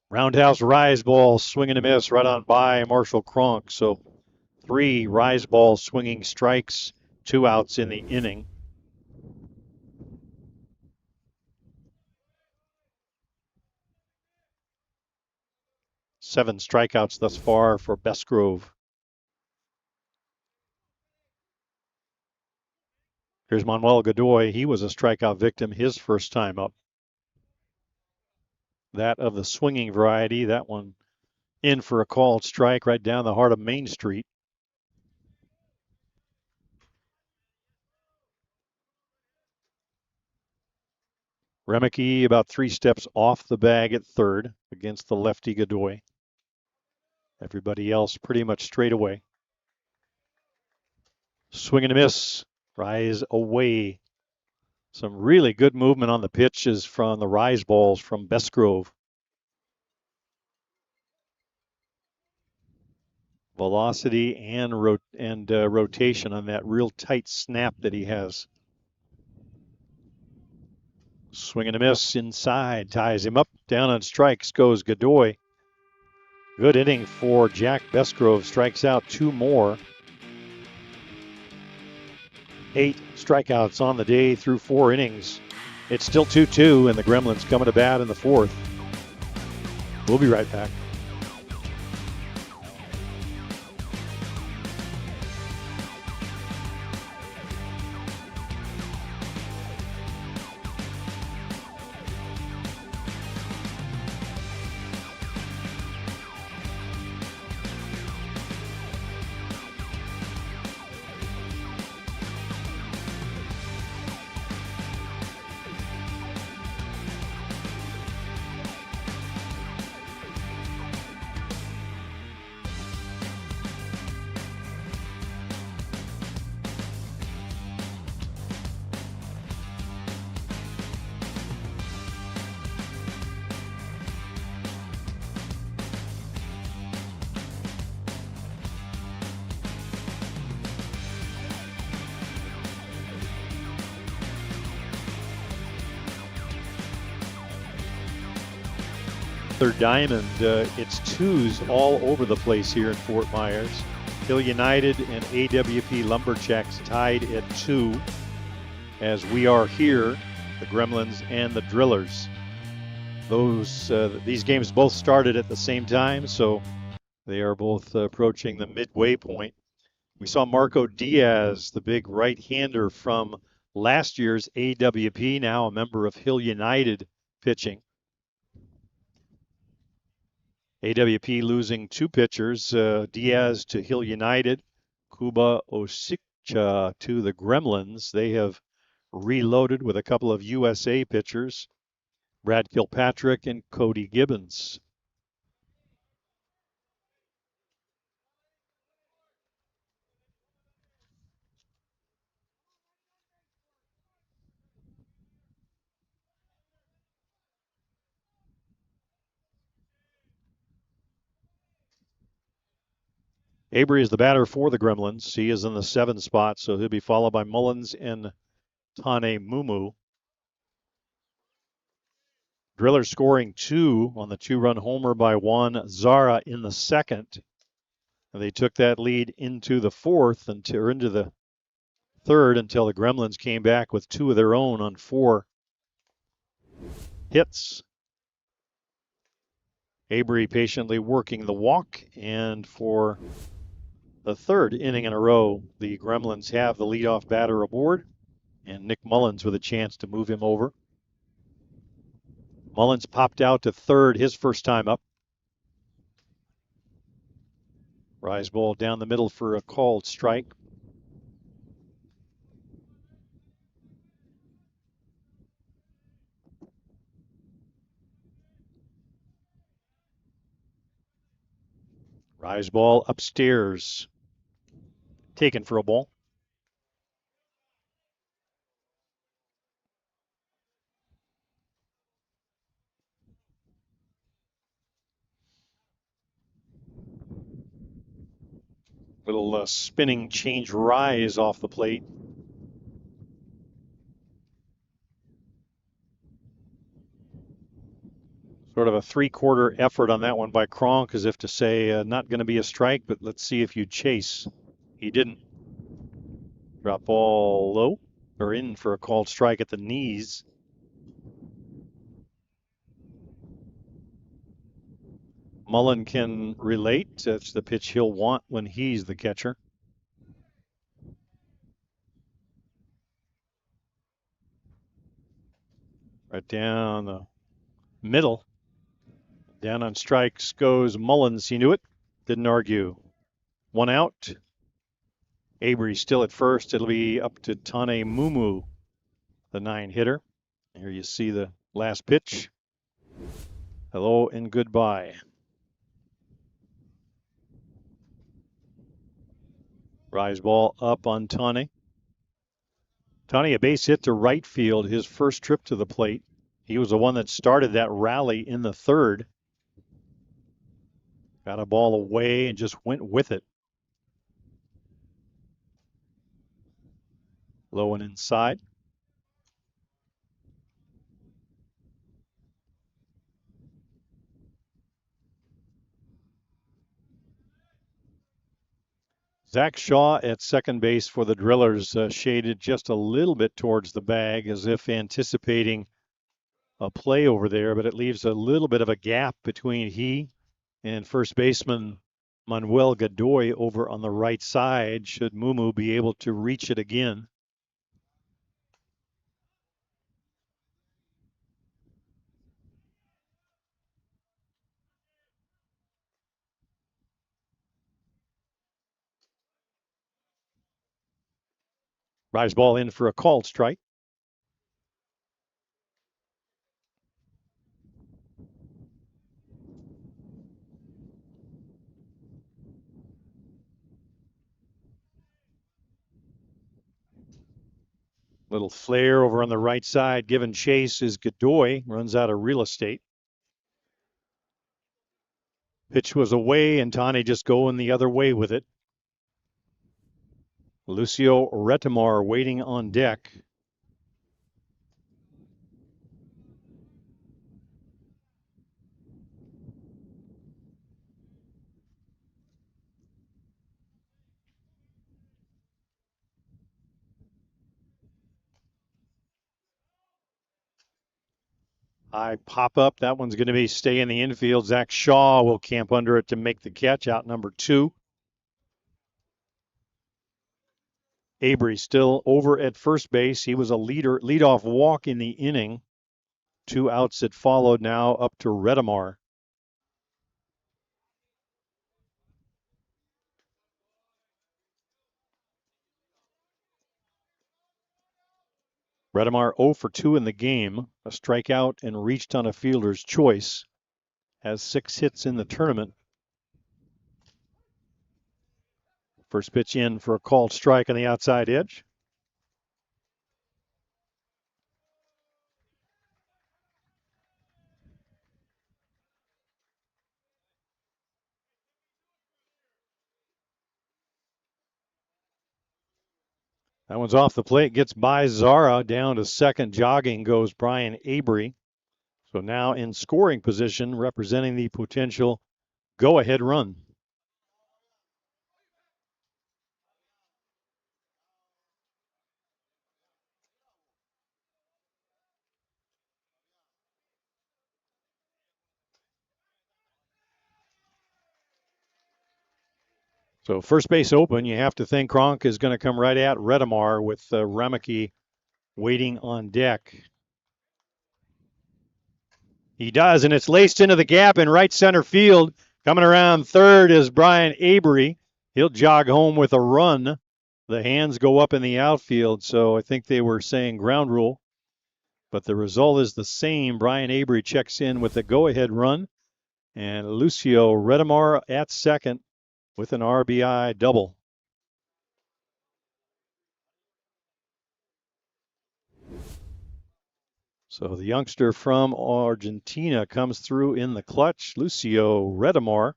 Roundhouse rise ball, swing and a miss right on by Marshall Cronk. So 3 rise ball swinging strikes, 2 outs in the inning. Seven strikeouts thus far for Bestgrove. Here's Manuel Godoy. He was a strikeout victim his first time up. That of the swinging variety. That one in for a called strike right down the heart of Main Street. Remeke about 3 steps off the bag at third against the lefty Godoy. Everybody else pretty much straight away. Swing and a miss. Rise away. Some really good movement on the pitches from the rise balls from Bestgrove. Velocity and rotation on that real tight snap that he has. Swing and a miss inside. Ties him up. Down on strikes goes Godoy. Good inning for Jack Bestgrove. Strikes out 2 more. 8 strikeouts on the day through 4 innings. It's still 2-2, and the Gremlins coming to bat in the 4th. We'll be right back. Arthur Diamond. It's twos all over the place here in Fort Myers. Hill United and AWP Lumberjacks tied at 2, as we are here, the Gremlins and the Drillers. These games both started at the same time, so they are both approaching the midway point. We saw Marco Diaz, the big right-hander from last year's AWP, now a member of Hill United, pitching. AWP losing 2 pitchers, Diaz to Hill United, Kuba Osikcha to the Gremlins. They have reloaded with a couple of USA pitchers, Brad Kilpatrick and Cody Gibbons. Avery is the batter for the Gremlins. He is in the 7 spot, so he'll be followed by Mullins and Tane Mumu. Driller scoring 2 on the 2-run homer by Juan Zara in the 2nd. And they took that lead into the 4th or into the 3rd until the Gremlins came back with 2 of their own on 4 hits. Avery patiently working the walk, and for the 3rd inning in a row, the Gremlins have the leadoff batter aboard, and Nick Mullins with a chance to move him over. Mullins popped out to 3rd his first time up. Rise ball down the middle for a called strike. Rise ball upstairs. Taken for a ball. Little spinning change rise off the plate. Sort of a 3/4 effort on that one by Cronk, as if to say, not going to be a strike, but let's see if you chase. He didn't. Drop ball low, or in for a called strike at the knees. Mullen can relate. That's the pitch he'll want when he's the catcher. Right down the middle. Down on strikes goes Mullins. He knew it. Didn't argue. 1 out. Avery still at first. It'll be up to Tane Mumu, the 9-hitter. Here you see the last pitch. Hello and goodbye. Rise ball up on Tane. Tane, a base hit to right field, his first trip to the plate. He was the one that started that rally in the 3rd. Got a ball away and just went with it. Low and inside. Zach Shaw at second base for the Drillers, shaded just a little bit towards the bag, as if anticipating a play over there, but it leaves a little bit of a gap between he and first baseman Manuel Godoy over on the right side, should Mumu be able to reach it again. Rise ball in for a called strike. Little flare over on the right side. Given chase is Godoy. Runs out of real estate. Pitch was away, and Tane just going the other way with it. Lucio Retamar waiting on deck. High pop up. That one's going to be stay in the infield. Zach Shaw will camp under it to make the catch out number 2. Avery still over at first base. He was a leadoff walk in the inning. 2 outs that followed, now up to Redemar. Redemar 0 for 2 in the game, a strikeout and reached on a fielder's choice. Has 6 hits in the tournament. First pitch in for a called strike on the outside edge. That one's off the plate, gets by Zara. Down to second, jogging goes Brian Avery. So now in scoring position, representing the potential go-ahead run. So first base open, you have to think Cronk is going to come right at Redemar with Remeke waiting on deck. He does, and it's laced into the gap in right center field. Coming around third is Brian Avery. He'll jog home with a run. The hands go up in the outfield, so I think they were saying ground rule. But the result is the same. Brian Avery checks in with a go-ahead run, and Lucio Redemar at second with an RBI double. So the youngster from Argentina comes through in the clutch. Lucio Redemar,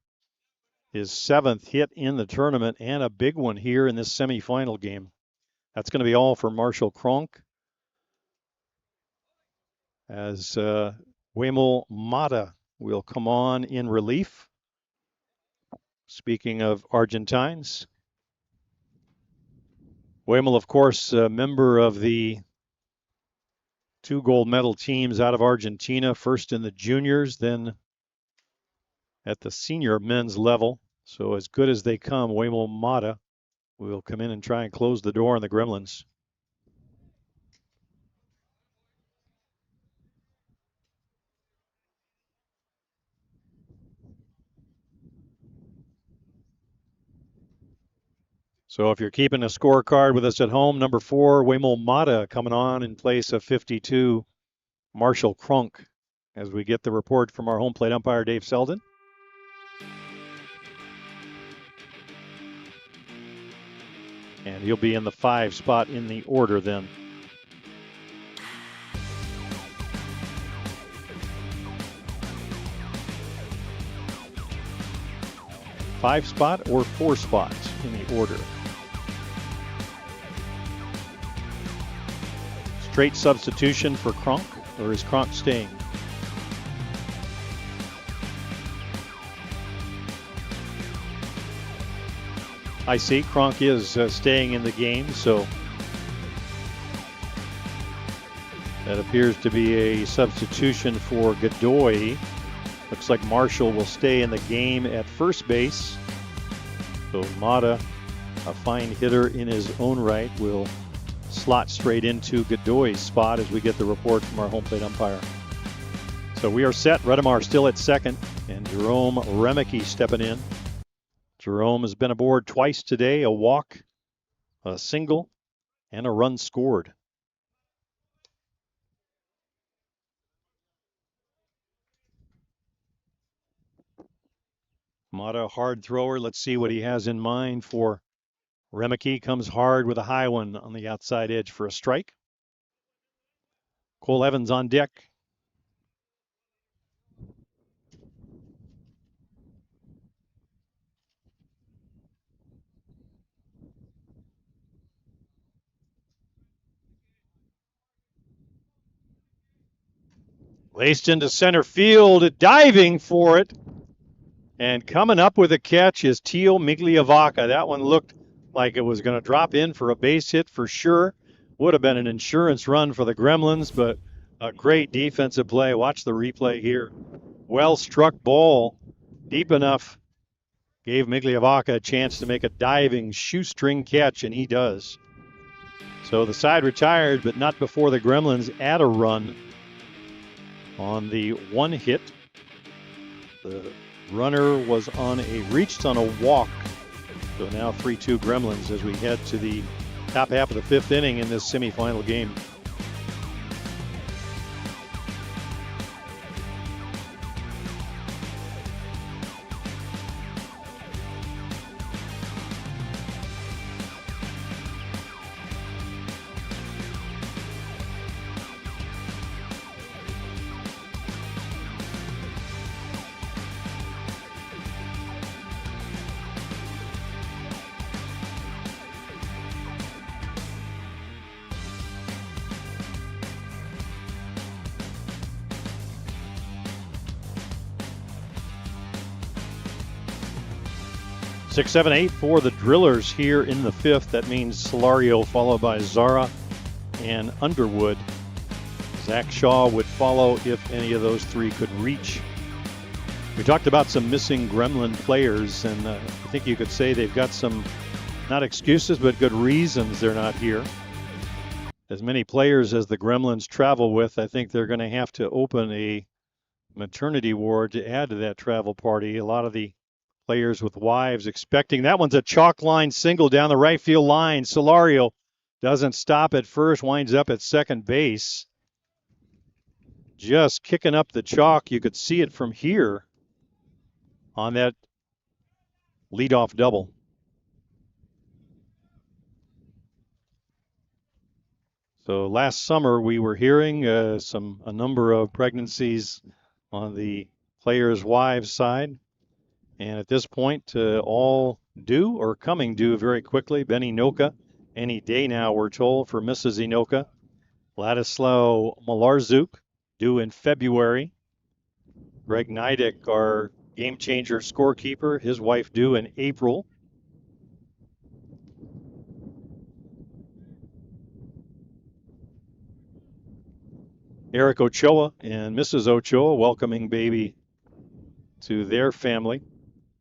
his 7th hit in the tournament and a big one here in this semifinal game. That's going to be all for Marshall Cronk, as Wemel Mata will come on in relief. Speaking of Argentines, Wemel, of course, a member of the 2 gold medal teams out of Argentina, first in the juniors, then at the senior men's level. So as good as they come, Wemel Mata will come in and try and close the door on the Gremlins. So if you're keeping a scorecard with us at home, number 4, Wemel Mata coming on in place of 52, Marshall Cronk, as we get the report from our home plate umpire, Dave Selden. And he'll be in the 5 spot in the order then. Five spot or 4 spots in the order. Straight substitution for Cronk, or is Cronk staying? I see Cronk is staying in the game, so that appears to be a substitution for Godoy. Looks like Marshall will stay in the game at first base. So Mata, a fine hitter in his own right, will slot straight into Godoy's spot as we get the report from our home plate umpire. So we are set. Redemar still at second, and Jerome Remeke stepping in. Jerome has been aboard twice today, a walk, a single, and a run scored. Mata, hard thrower. Let's see what he has in mind for Remeke. Comes hard with a high one on the outside edge for a strike. Cole Evans on deck. Laced into center field, diving for it. And coming up with a catch is Tio Migliavaca. That one looked like it was going to drop in for a base hit for sure. Would have been an insurance run for the Gremlins, but A great defensive play. Watch the replay here. Well struck ball, deep enough. Gave Migliavaca a chance to make a diving shoestring catch, and he does. So the side retired, but not before the Gremlins add a run on the one hit. The runner was reached on a walk. So now 3-2 Gremlins as we head to the top half of the fifth inning in this semifinal game. Six, seven, eight for the Drillers here in the fifth. That means Solario followed by Zara and Underwood. Zach Shaw would follow if any of those three could reach. We talked about some missing Gremlin players, and I think you could say they've got some, not excuses, but good reasons they're not here. As many players as the Gremlins travel with, I think they're going to have to open a maternity ward to add to that travel party. A lot of the players with wives expecting. That one's a chalk line single down the right field line. Solario doesn't stop at first, winds up at second base. Just kicking up the chalk. You could see it from here on that leadoff double. So last summer we were hearing a number of pregnancies on the players' wives' side. And at this point, all due or coming due very quickly. Benny Noka, any day now, we're told, for Mrs. Inoka. Ladislav Malarczuk, due in February. Greg Neidick, our game changer scorekeeper, his wife due in April. Eric Ochoa and Mrs. Ochoa welcoming baby to their family.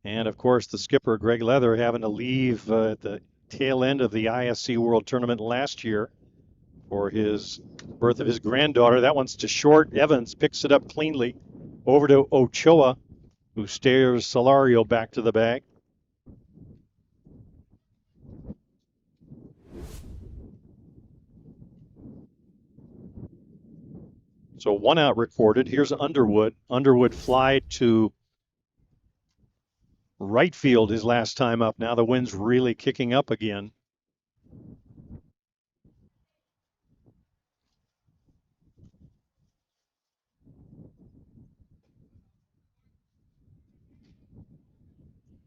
And of course, the skipper, Greg Leather, having to leave at the tail end of the ISC World Tournament last year for his birth of his granddaughter. That one's to short. Evans picks it up cleanly over to Ochoa, who stares Solario back to the bag. So one out recorded. Here's Underwood. Underwood fly to right field his last time up. Now the wind's really kicking up again.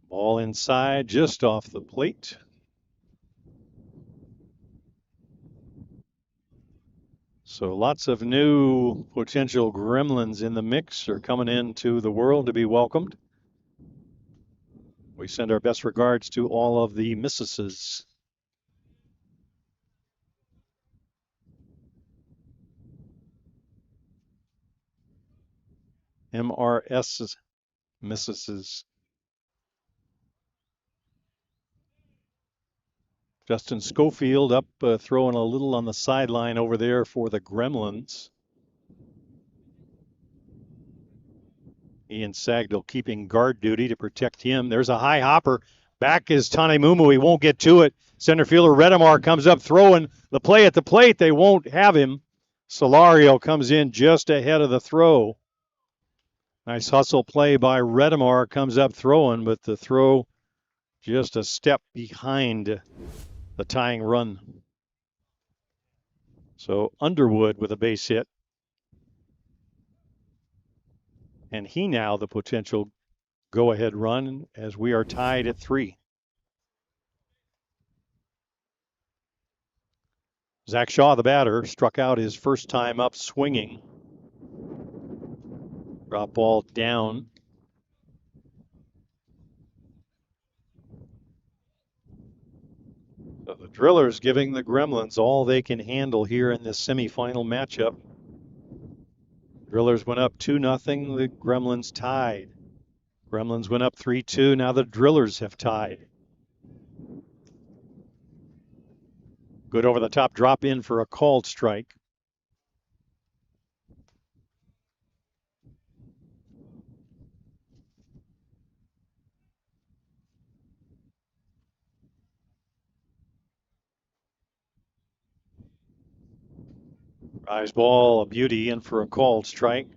Ball inside, just off the plate. So lots of new potential Gremlins in the mix are coming into the world to be welcomed. We send our best regards to all of the missuses. MRS missuses. Justin Schofield up throwing a little on the sideline over there for the Gremlins. Ian Sagdell keeping guard duty to protect him. There's a high hopper. Back is Tane Mumu. He won't get to it. Center fielder Redemar comes up throwing the play at the plate. They won't have him. Solario comes in just ahead of the throw. Nice hustle play by Redemar, comes up throwing, but the throw just a step behind the tying run. So Underwood with a base hit. And he now the potential go-ahead run as we are tied at 3. Zach Shaw, the batter, struck out his first time up swinging. Drop ball down. So the Drillers giving the Gremlins all they can handle here in this semifinal matchup. Drillers went up 2-0. The Gremlins tied. Gremlins went up 3-2. Now the Drillers have tied. Good over the top drop in for a called strike. Rise ball, a beauty, in for a called strike.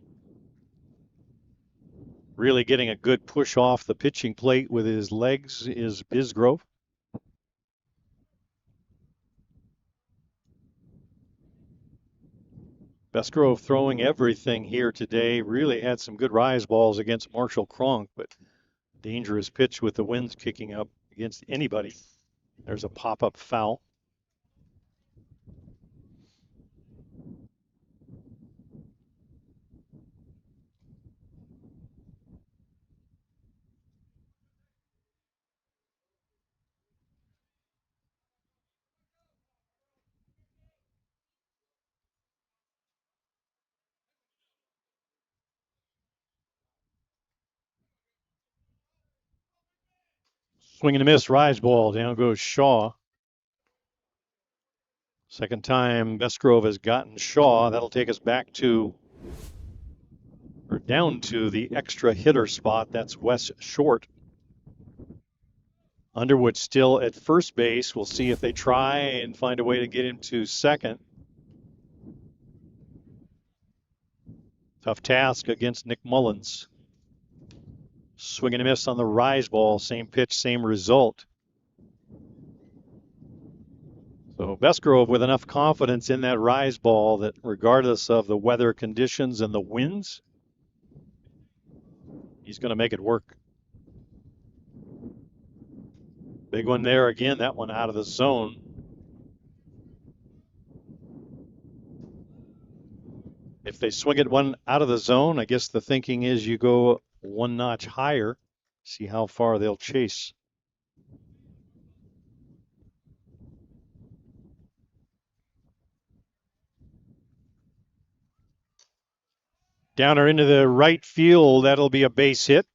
Really getting a good push off the pitching plate with his legs is Bisgrove. Bisgrove throwing everything here today. Really had some good rise balls against Marshall Cronk, but dangerous pitch with the winds kicking up against anybody. There's a pop-up foul. Swing and a miss, rise ball. Down goes Shaw. Second time Bisgrove has gotten Shaw. That'll take us back to, or down to, the extra hitter spot. That's Wes Short. Underwood still at first base. We'll see if they try and find a way to get him to second. Tough task against Nick Mullins. Swing and a miss on the rise ball. Same pitch, same result. So Bisgrove with enough confidence in that rise ball that regardless of the weather conditions and the winds, he's going to make it work. Big one there again, that one out of the zone. If they swing it one out of the zone, I guess the thinking is you go one notch higher, see how far they'll chase. Downer into the right field, that'll be a base hit.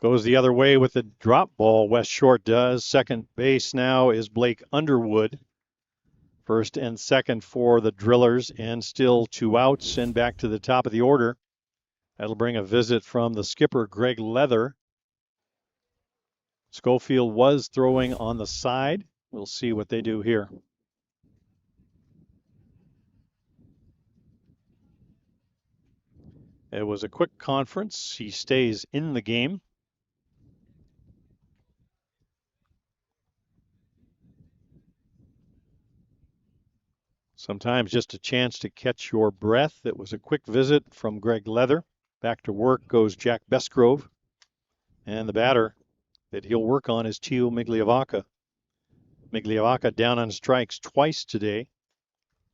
Goes the other way with the drop ball, Wes Short does. Second base now is Blake Underwood. First and second for the Drillers, and still 2 outs and back to the top of the order. That'll bring a visit from the skipper, Greg Leather. Schofield was throwing on the side. We'll see what they do here. It was a quick conference. He stays in the game. Sometimes just a chance to catch your breath. It was a quick visit from Greg Leather. Back to work goes Jack Bisgrove. And the batter that he'll work on is Tio Migliavaca. Migliavaca down on strikes twice today.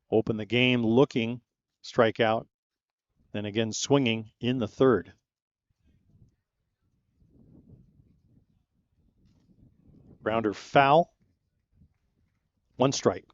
Opened the game looking, strikeout, then again swinging in the third. Grounder foul. 1 strike.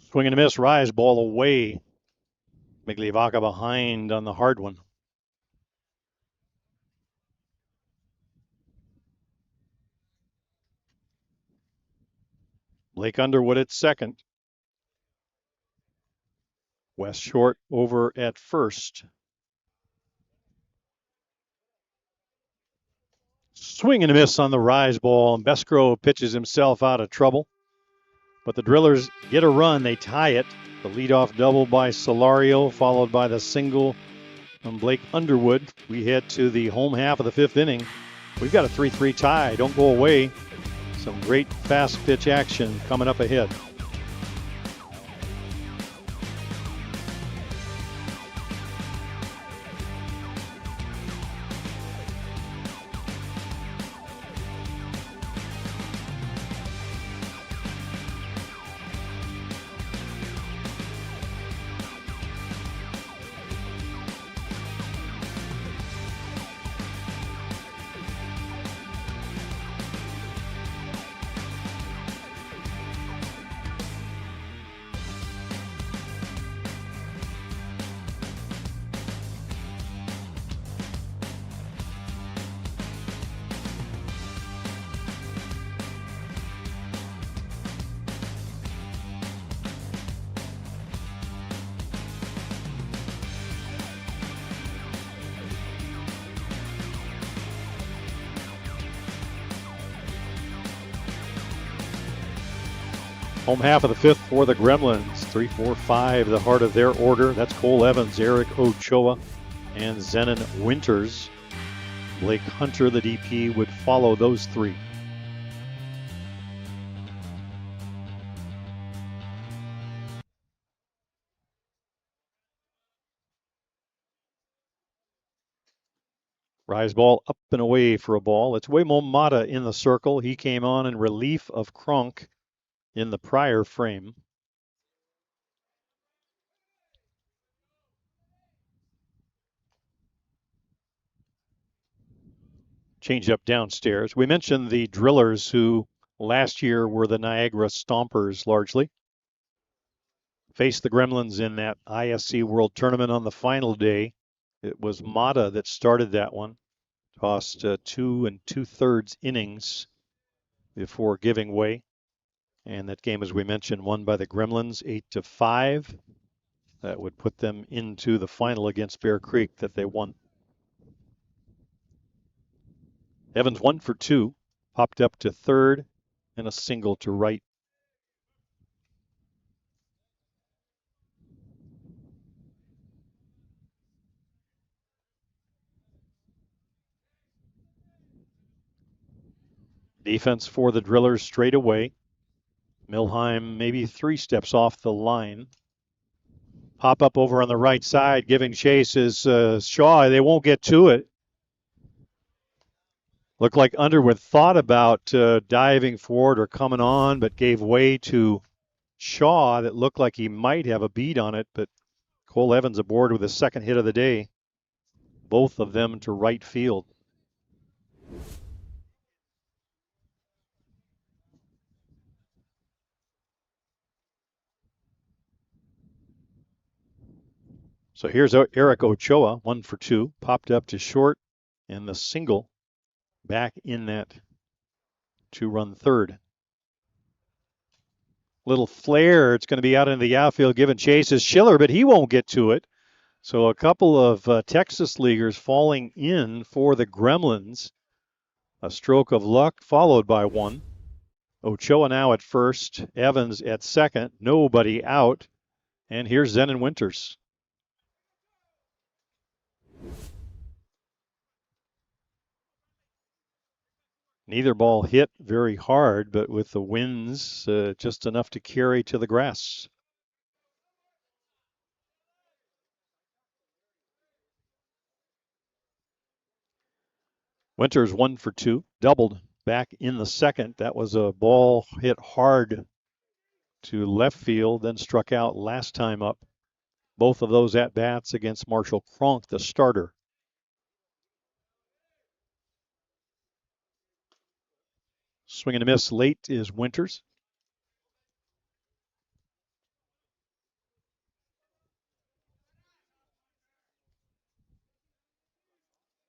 Swing and a miss, rise ball away. Migliavaca behind on the hard one. Blake Underwood at second. Wes Short over at first. Swing and a miss on the rise ball, and Bisgrove pitches himself out of trouble. But the Drillers get a run. They tie it. The leadoff double by Solario, followed by the single from Blake Underwood. We head to the home half of the 5th inning. We've got a 3-3 tie. Don't go away. Some great fast pitch action coming up ahead. Home half of the fifth for the Gremlins. 3, 4, 5, the heart of their order. That's Cole Evans, Eric Ochoa, and Zenon Winters. Blake Hunter, the DP, would follow those three. Rise ball up and away for a ball. It's Waymo Mata in the circle. He came on in relief of Kronk in the prior frame. Change up downstairs. We mentioned the Drillers, who last year were the Niagara Stompers largely. Faced the Gremlins in that ISC World Tournament on the final day. It was Mata that started that one. Tossed 2 2/3 innings before giving way. And that game, as we mentioned, won by the Gremlins 8-5. That would put them into the final against Bear Creek that they won. Evans 1 for 2, popped up to third, and a single to right. Defense for the Drillers straight away. Milheim maybe 3 steps off the line. Pop up over on the right side, giving chase is Shaw. They won't get to it. Looked like Underwood thought about diving forward or coming on, but gave way to Shaw that looked like he might have a beat on it, but Cole Evans aboard with his second hit of the day. Both of them to right field. So here's Eric Ochoa, 1 for 2, popped up to short, and the single back in that 2-run third. Little flare, it's going to be out into the outfield, giving chase is Schiller, but he won't get to it. So a couple of Texas leaguers falling in for the Gremlins. A stroke of luck followed by one. Ochoa now at first, Evans at second, nobody out. And here's Zenon Winters. Neither ball hit very hard, but with the winds, just enough to carry to the grass. Winters 1 for 2, doubled back in the second. That was a ball hit hard to left field, then struck out last time up. Both of those at-bats against Marshall Kronk, the starter. Swing and a miss late is Winters.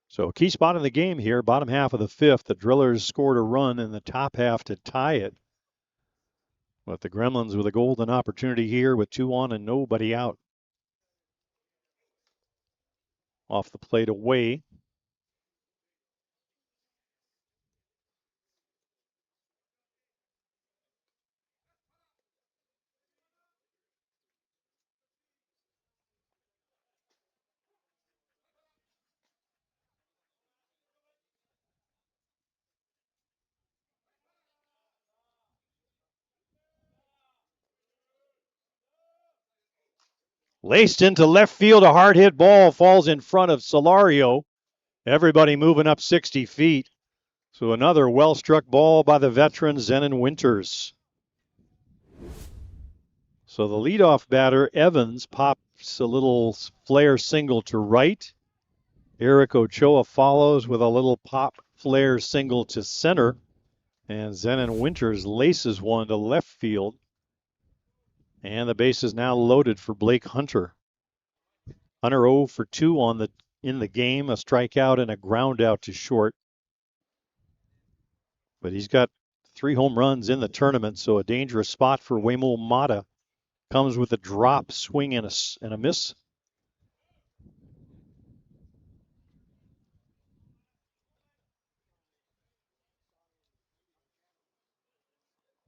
So a key spot in the game here, bottom half of the fifth. The Drillers scored a run in the top half to tie it. But the Gremlins with a golden opportunity here with 2 on and nobody out. Off the plate away. Laced into left field, a hard hit ball falls in front of Solario. Everybody moving up 60 feet. So another well-struck ball by the veteran Zenon Winters. So the leadoff batter, Evans, pops a little flare single to right. Eric Ochoa follows with a little pop flare single to center. And Zenon Winters laces one to left field. And the base is now loaded for Blake Hunter. Hunter 0 for 2 in the game, a strikeout and a ground out to short. But he's got 3 home runs in the tournament, so a dangerous spot for Waymo Mata. Comes with a drop, swing, and a miss.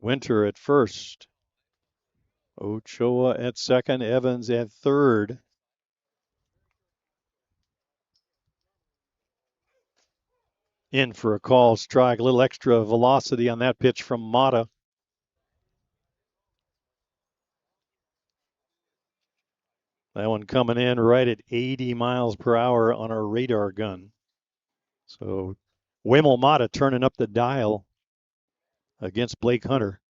Winter at first. Ochoa at second, Evans at third. In for a call strike. A little extra velocity on that pitch from Mata. That one coming in right at 80 miles per hour on our radar gun. So Wemel Mata turning up the dial against Blake Hunter.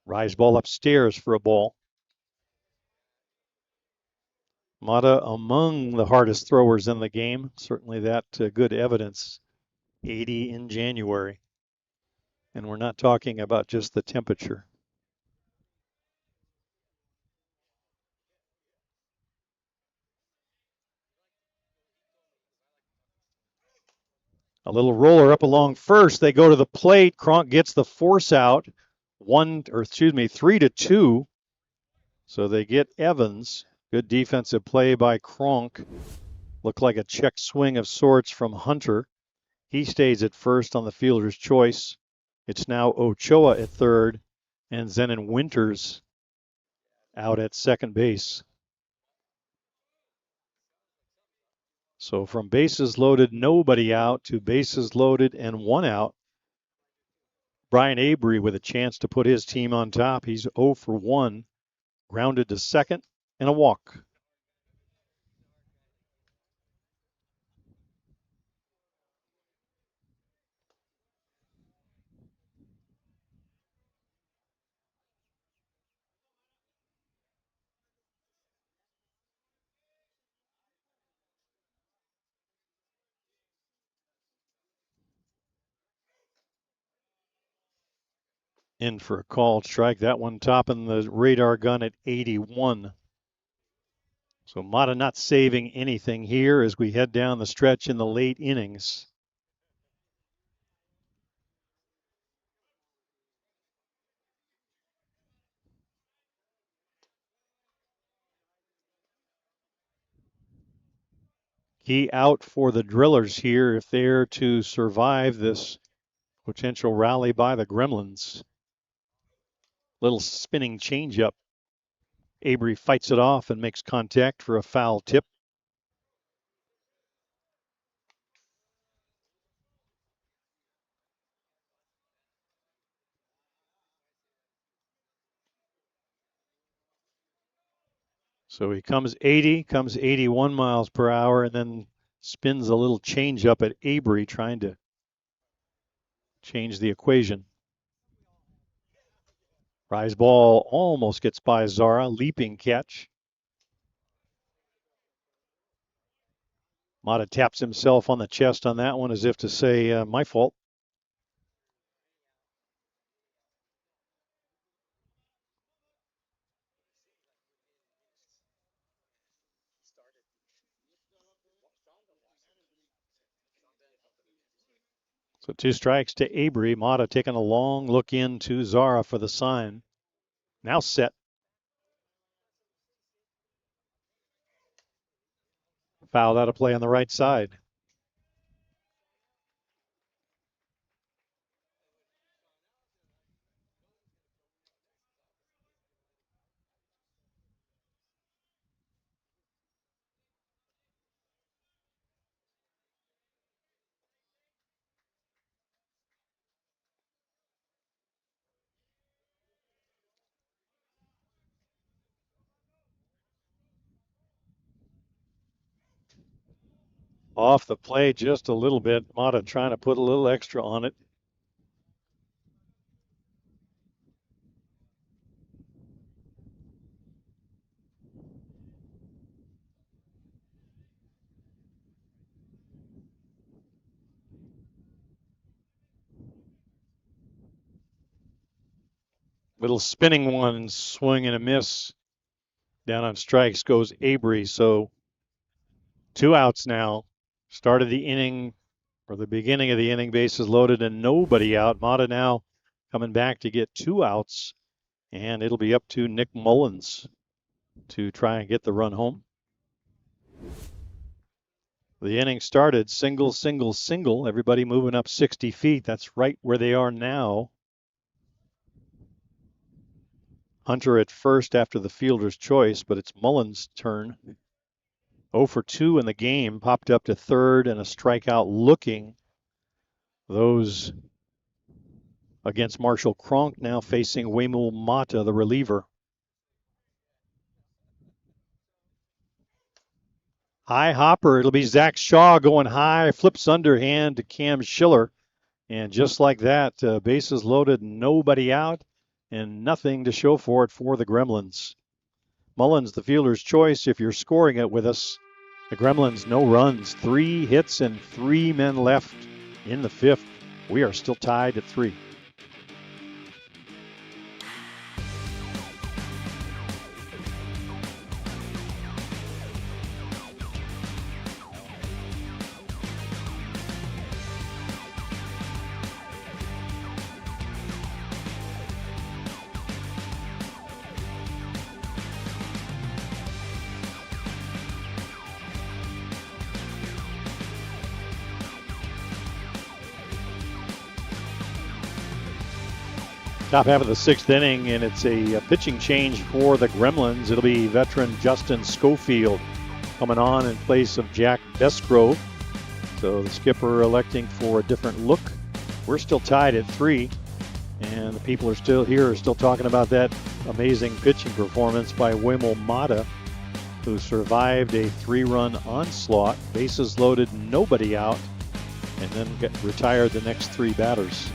Rise ball upstairs for a ball. Mata among the hardest throwers in the game. Certainly that good evidence. 80 in January. And we're not talking about just the temperature. A little roller up along first. They go to the plate. Cronk gets the force out. 3-2. So they get Evans. Good defensive play by Cronk. Looked like a check swing of sorts from Hunter. He stays at first on the fielder's choice. It's now Ochoa at third and Zenon Winters out at second base. So from bases loaded, nobody out, to bases loaded and one out. Brian Avery with a chance to put his team on top. He's 0 for 1, grounded to second and a walk. In for a called strike. That one topping the radar gun at 81. So Mata not saving anything here as we head down the stretch in the late innings. Key out for the Drillers here if they're to survive this potential rally by the Gremlins. Little spinning changeup. Avery fights it off and makes contact for a foul tip. So he comes 80, comes 81 miles per hour, and then spins a little changeup at Avery, trying to change the equation. Rise ball almost gets by Zara, leaping catch. Mata taps himself on the chest on that one as if to say, my fault. So 2 strikes to Avery. Mata taking a long look into Zara for the sign. Now set. Fouled out of play on the right side. Off the play just a little bit. Mata trying to put a little extra on it. Little spinning one, swing and a miss. Down on strikes goes Avery. So 2 outs now. Start of the inning, or the beginning of the inning, bases loaded and nobody out. Mata now coming back to get 2 outs, and it'll be up to Nick Mullins to try and get the run home. The inning started single, single, single. Everybody moving up 60 feet. That's right where they are now. Hunter at first after the fielder's choice, but it's Mullins' turn. 0 for 2 in the game, popped up to third and a strikeout looking. Those against Marshall Cronk, now facing Wemul Mata, the reliever. High hopper. It'll be Zach Shaw going high, flips underhand to Cam Schiller. And just like that, bases loaded, nobody out, and nothing to show for it for the Gremlins. Mullins, the fielder's choice, if you're scoring it with us. The Gremlins, no runs, 3 hits and 3 men left in the 5th. We are still tied at 3. Top half of the 6th inning, and it's a pitching change for the Gremlins. It'll be veteran Justin Schofield coming on in place of Jack Besgrove. So the skipper electing for a different look. We're still tied at 3, and the people are still here, still talking about that amazing pitching performance by Wemul Mata, who survived a 3-run onslaught, bases loaded, nobody out, and then retired the next 3 batters.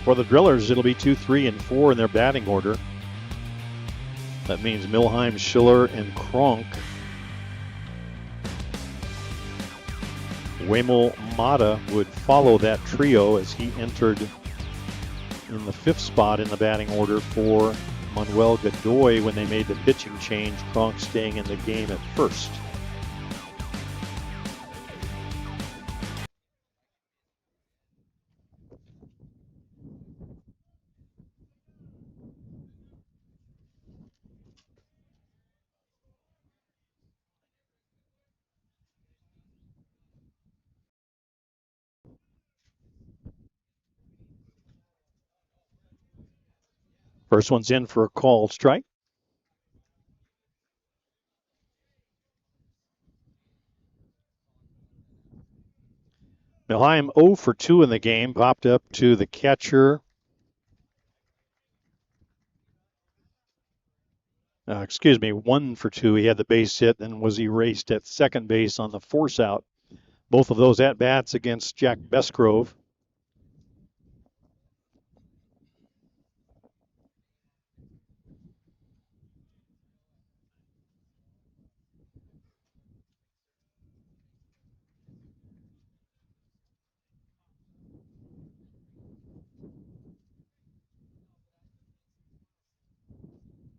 For the Drillers, it'll be 2, 3, and 4 in their batting order. That means Milheim, Schiller, and Cronk. Wemul Mata would follow that trio as he entered in the 5th spot in the batting order for Manuel Godoy when they made the pitching change, Cronk staying in the game at first. First one's in for a called strike. Milheim 0 for 2 in the game, popped up to the catcher. 1 for 2. He had the base hit and was erased at second base on the force out. Both of those at-bats against Jack Besgrove.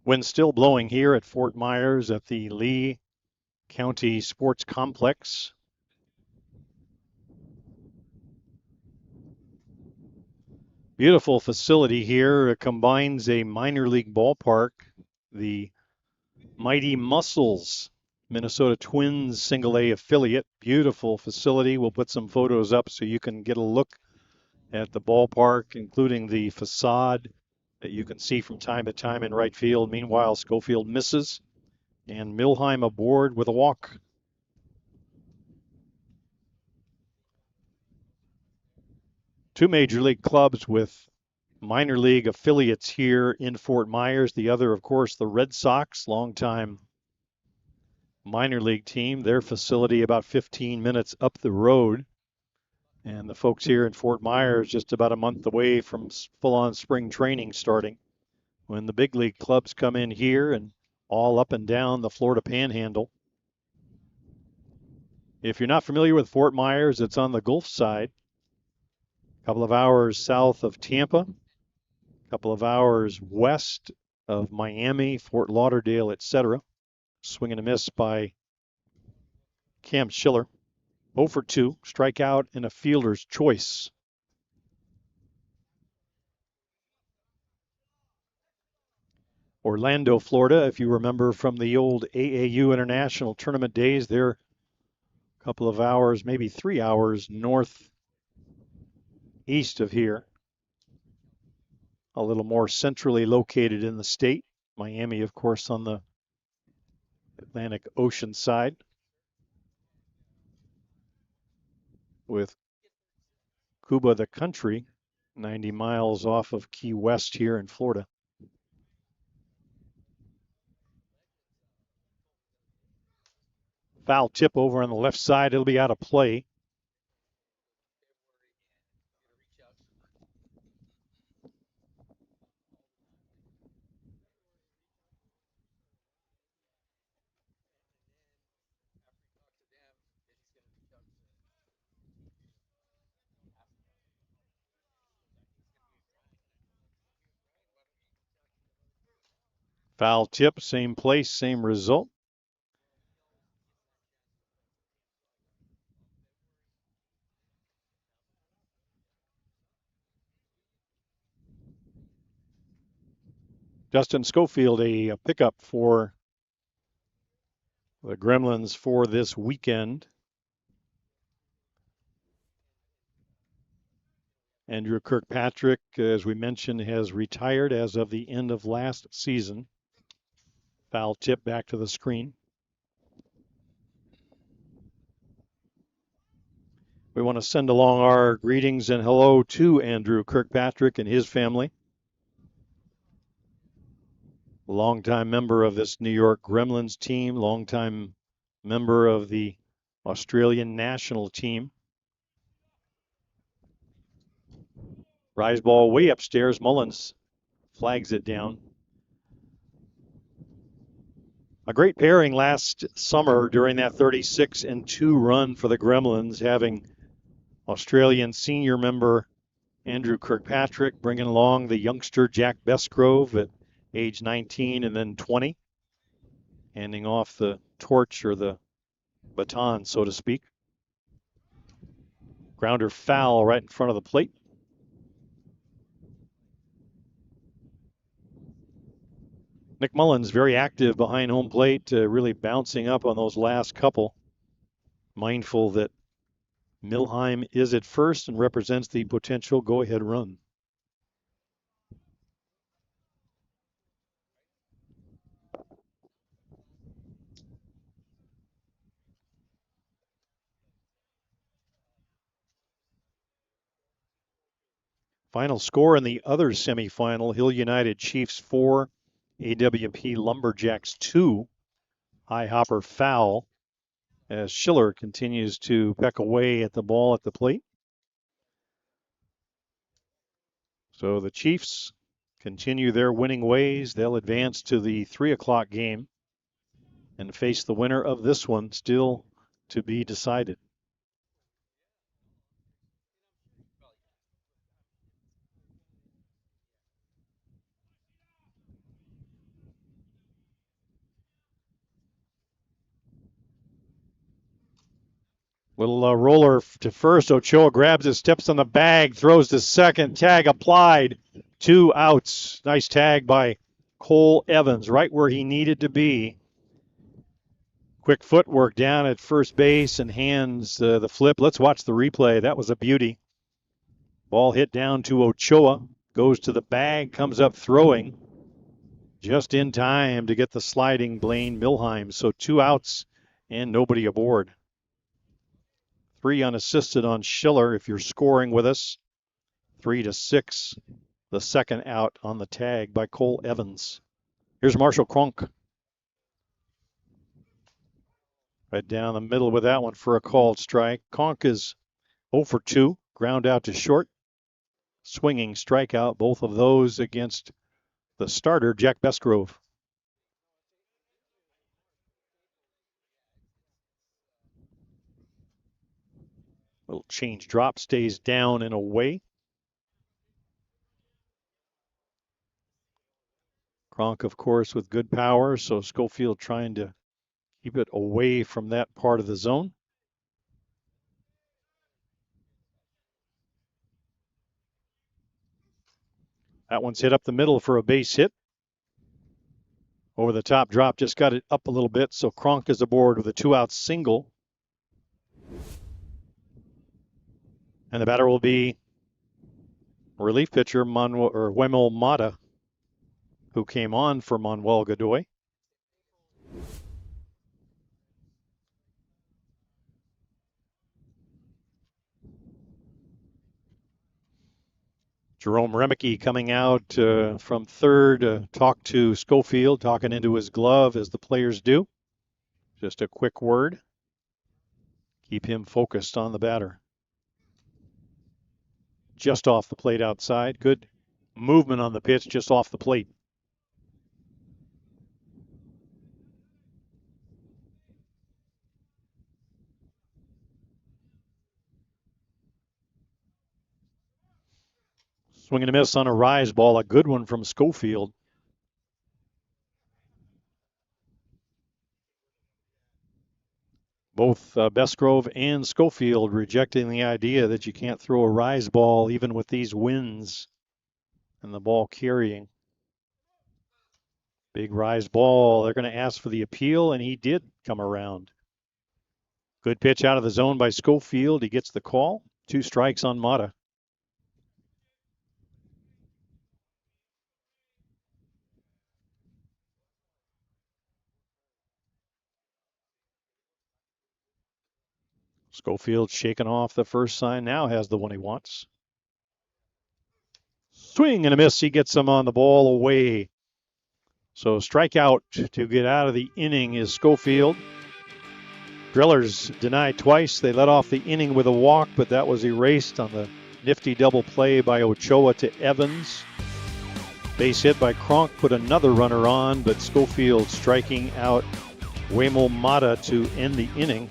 Wind still blowing here at Fort Myers at the Lee County Sports Complex. Beautiful facility here. It combines a minor league ballpark, the Mighty Muscles Minnesota Twins single A affiliate. Beautiful facility. We'll put some photos up so you can get a look at the ballpark, including the facade that you can see from time to time in right field. Meanwhile, Schofield misses, and Milheim aboard with a walk. Two major league clubs with minor league affiliates here in Fort Myers. The other, of course, the Red Sox, longtime minor league team. Their facility about 15 minutes up the road. And the folks here in Fort Myers just about a month away from full-on spring training starting, when the big league clubs come in here and all up and down the Florida Panhandle. If you're not familiar with Fort Myers, it's on the Gulf side. A couple of hours south of Tampa, a couple of hours west of Miami, Fort Lauderdale, etc. Swing and a miss by Cam Schiller. 0 for 2, strikeout and a fielder's choice. Orlando, Florida, if you remember from the old AAU International Tournament days, they're a couple of hours, maybe 3 hours northeast of here. A little more centrally located in the state. Miami, of course, on the Atlantic Ocean side, with Cuba, the country, 90 miles off of Key West here in Florida. Foul tip over on the left side. It'll be out of play. Foul tip, same place, same result. Justin Schofield, a pickup for the Gremlins for this weekend. Andrew Kirkpatrick, as we mentioned, has retired as of the end of last season. Foul tip back to the screen. We want to send along our greetings and hello to Andrew Kirkpatrick and his family. Longtime member of this New York Gremlins team, longtime member of the Australian national team. Rise ball way upstairs. Mullins flags it down. A great pairing last summer during that 36-2 run for the Gremlins, having Australian senior member Andrew Kirkpatrick bringing along the youngster Jack Besgrove at age 19 and then 20, handing off the torch or the baton, so to speak. Grounder foul right in front of the plate. Nick Mullins very active behind home plate, really bouncing up on those last couple. Mindful that Milheim is at first and represents the potential go-ahead run. Final score in the other semifinal, Hill United Chiefs 4, AWP Lumberjacks 2. High hopper foul as Schiller continues to peck away at the ball at the plate. So the Chiefs continue their winning ways. They'll advance to the 3 o'clock game and face the winner of this one, still to be decided. Little roller to first. Ochoa grabs it, steps on the bag, throws to second. Tag applied. 2 outs. Nice tag by Cole Evans, right where he needed to be. Quick footwork down at first base and hands the flip. Let's watch the replay. That was a beauty. Ball hit down to Ochoa. Goes to the bag, comes up throwing. Just in time to get the sliding Blaine Milheim. So 2 outs and nobody aboard. 3 unassisted on Schiller if you're scoring with us. 3-6, the second out on the tag by Cole Evans. Here's Marshall Cronk. Right down the middle with that one for a called strike. Cronk is 0 for 2, ground out to short. Swinging strikeout, both of those against the starter, Jack Besgrove. Little change drop, stays down and away. Cronk, of course, with good power, so Schofield trying to keep it away from that part of the zone. That one's hit up the middle for a base hit. Over the top drop, just got it up a little bit, so Cronk is aboard with a 2-out single. And the batter will be relief pitcher Wemel Mata, who came on for Manuel Godoy. Jerome Remeke coming out from third, talk to Schofield, talking into his glove as the players do. Just a quick word. Keep him focused on the batter. Just off the plate outside. Good movement on the pitch just off the plate. Swing and a miss on a rise ball. A good one from Schofield. Both Bestgrove and Schofield rejecting the idea that you can't throw a rise ball even with these winds and the ball carrying. Big rise ball. They're going to ask for the appeal, and he did come around. Good pitch out of the zone by Schofield. He gets the call. 2 strikes on Mata. Schofield shaking off the first sign. Now has the one he wants. Swing and a miss. He gets him on the ball away. So strikeout to get out of the inning is Schofield. Drillers denied twice. They let off the inning with a walk, but that was erased on the nifty double play by Ochoa to Evans. Base hit by Cronk put another runner on, but Schofield striking out Wemel Mata to end the inning.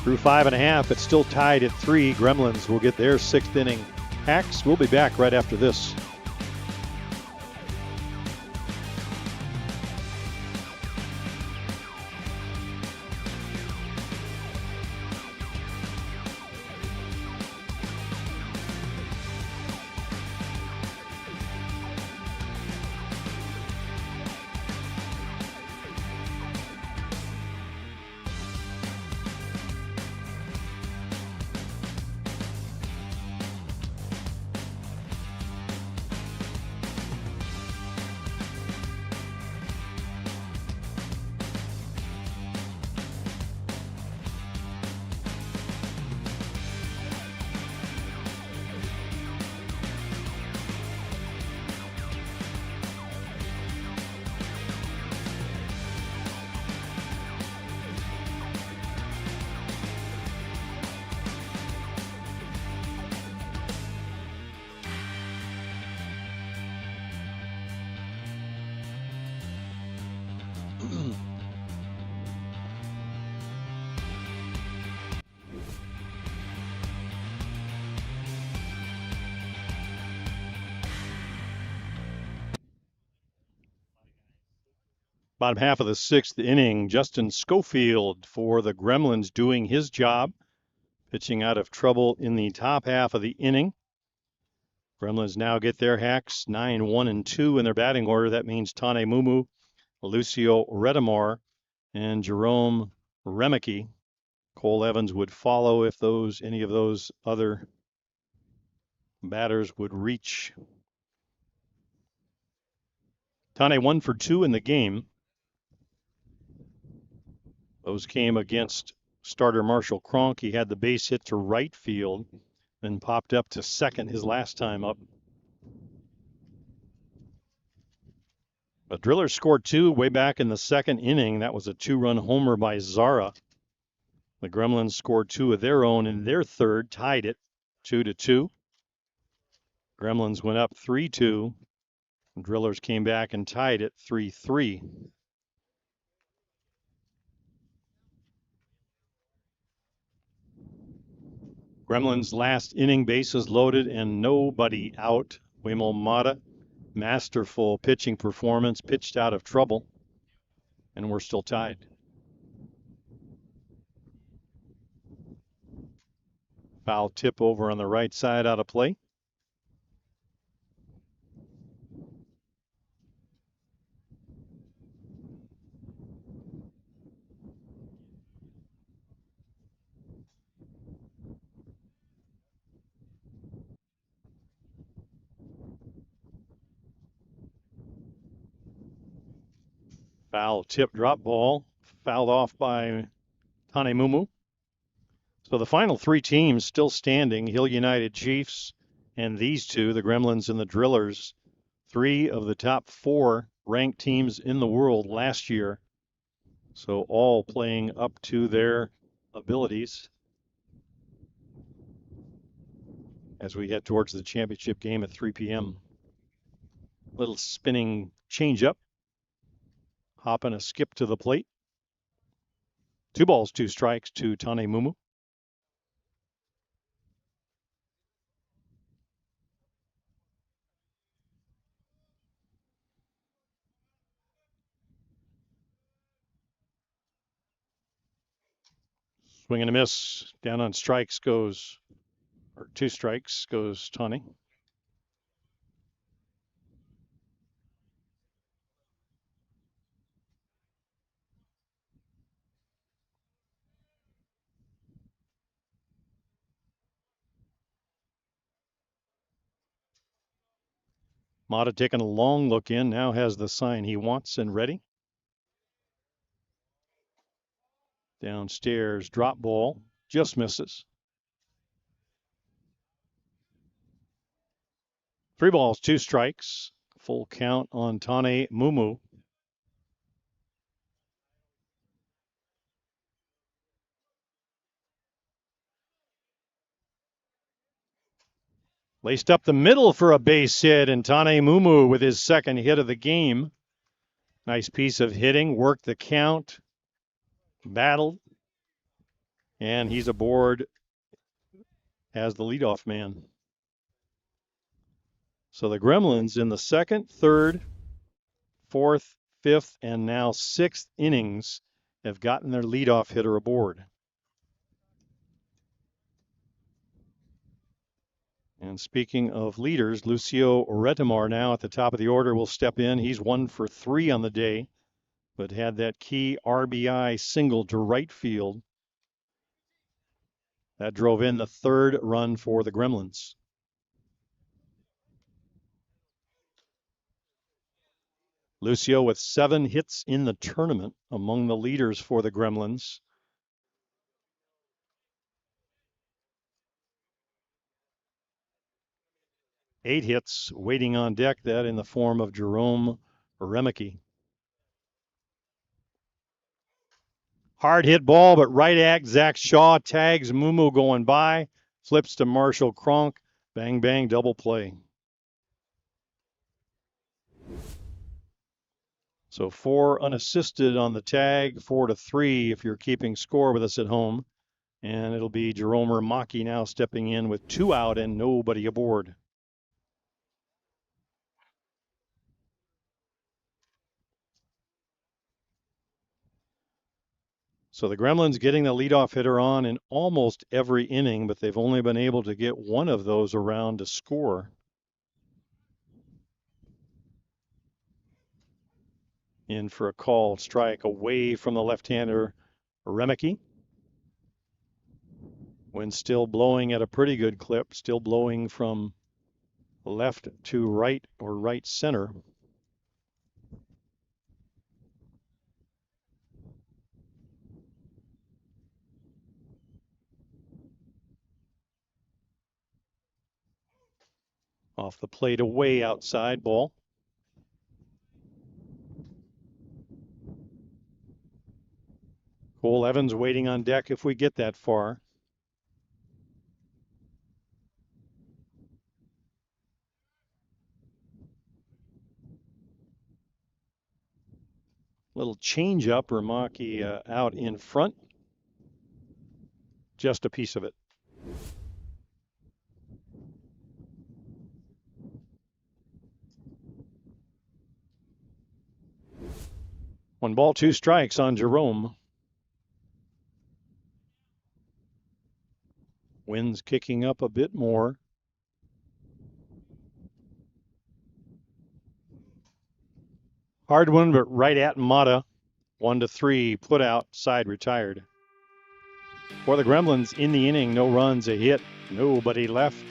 Through 5.5, it's still tied at 3. Gremlins will get their 6th inning hacks. We'll be back right after this. Bottom half of the 6th inning, Justin Schofield for the Gremlins doing his job, pitching out of trouble in the top half of the inning. Gremlins now get their hacks, 9, 1, and 2 in their batting order. That means Tane Mumu, Lucio Redamar, and Jerome Remeke. Cole Evans would follow if any of those other batters would reach. Tane 1 for 2 in the game. Those came against starter Marshall Cronk. He had the base hit to right field, then popped up to second his last time up. But Drillers scored 2 way back in the 2nd inning. That was a 2-run homer by Zara. The Gremlins scored 2 of their own in their 3rd, tied it 2-2. Gremlins went up 3-2. Drillers came back and tied it 3-3. Gremlins last inning, bases loaded and nobody out. Wemel Mata masterful pitching performance, pitched out of trouble, and we're still tied. Foul tip over on the right side out of play. Foul tip drop ball, fouled off by Tanemumu. So the final three teams still standing, Hill United, Chiefs, and these two, the Gremlins and the Drillers, three of the top four ranked teams in the world last year. So all playing up to their abilities as we head towards the championship game at 3 p.m. Little spinning changeup. Hop and a skip to the plate. 2 balls, 2 strikes to Tanemumu. Swing and a miss. Down on strikes goes, or 2 strikes goes Tane. Mata taking a long look in, now has the sign he wants and ready. Downstairs, drop ball, just misses. 3 balls, 2 strikes. Full count on Tanemumu. Laced up the middle for a base hit, and Tanemumu with his second hit of the game. Nice piece of hitting, worked the count, battled, and he's aboard as the leadoff man. So the Gremlins in the second, third, fourth, fifth, and now sixth innings have gotten their leadoff hitter aboard. And speaking of leaders, Lucio Retamar now at the top of the order will step in. He's 1 for 3 on the day, but had that key RBI single to right field. That drove in the third run for the Gremlins. Lucio with 7 hits in the tournament, among the leaders for the Gremlins. Eight hits waiting on deck, that in the form of Jerome Remeke. Hard hit ball, but right at Zach Shaw, tags Mumu going by, flips to Marshall Cronk, bang, bang, double play. So 4 unassisted on the tag, 4-3 if you're keeping score with us at home. And it'll be Jerome Remeke now stepping in with 2 out and nobody aboard. So the Gremlins getting the leadoff hitter on in almost every inning, but they've only been able to get one of those around to score. In for a called strike away from the left-hander Remeke. Wind still blowing at a pretty good clip, still blowing from left to right or right center. Off the plate away outside, ball. Cole Evans waiting on deck if we get that far. Little change up, Remeke out in front. Just a piece of it. 1 ball, 2 strikes on Jerome. Wind's kicking up a bit more. Hard one, but right at Mata. 1-3, put out, side retired. For the Gremlins in the inning, no runs, a hit, nobody left.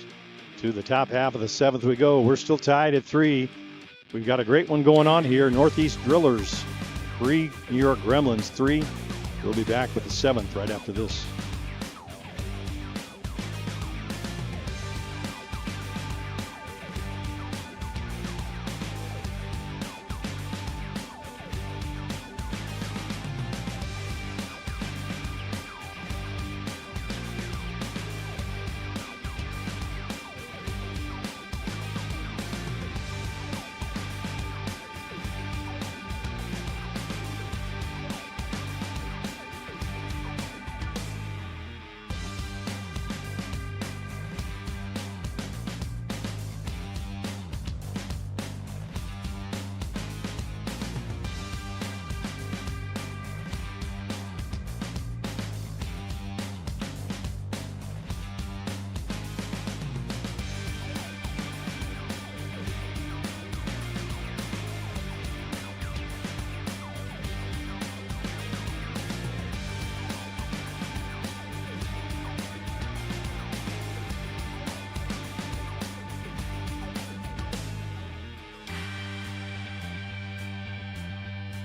To the top half of the 7th we go. We're still tied at 3. We've got a great one going on here. Northeast Drillers 3, New York Gremlins 3. We'll be back with the 7th right after this.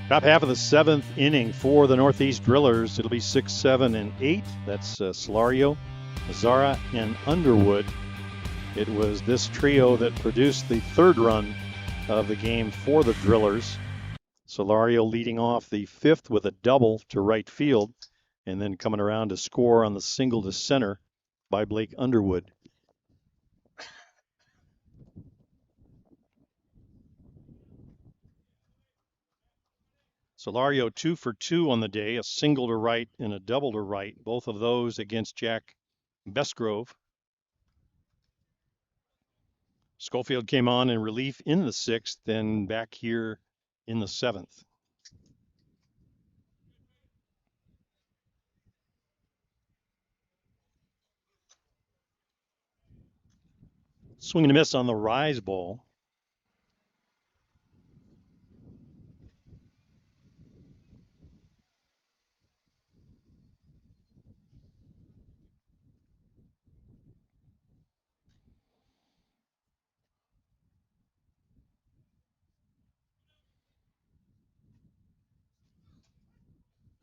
Top half of the 7th inning for the Northeast Drillers. It'll be 6, 7, and 8. That's Solario, Zara, and Underwood. It was this trio that produced the 3rd run of the game for the Drillers. Solario leading off the 5th with a double to right field, and then coming around to score on the single to center by Blake Underwood. Solario 2 for 2 on the day, a single to right and a double to right, both of those against Jack Bestgrove. Schofield came on in relief in the 6th, then back here in the 7th. Swing and a miss on the rise ball.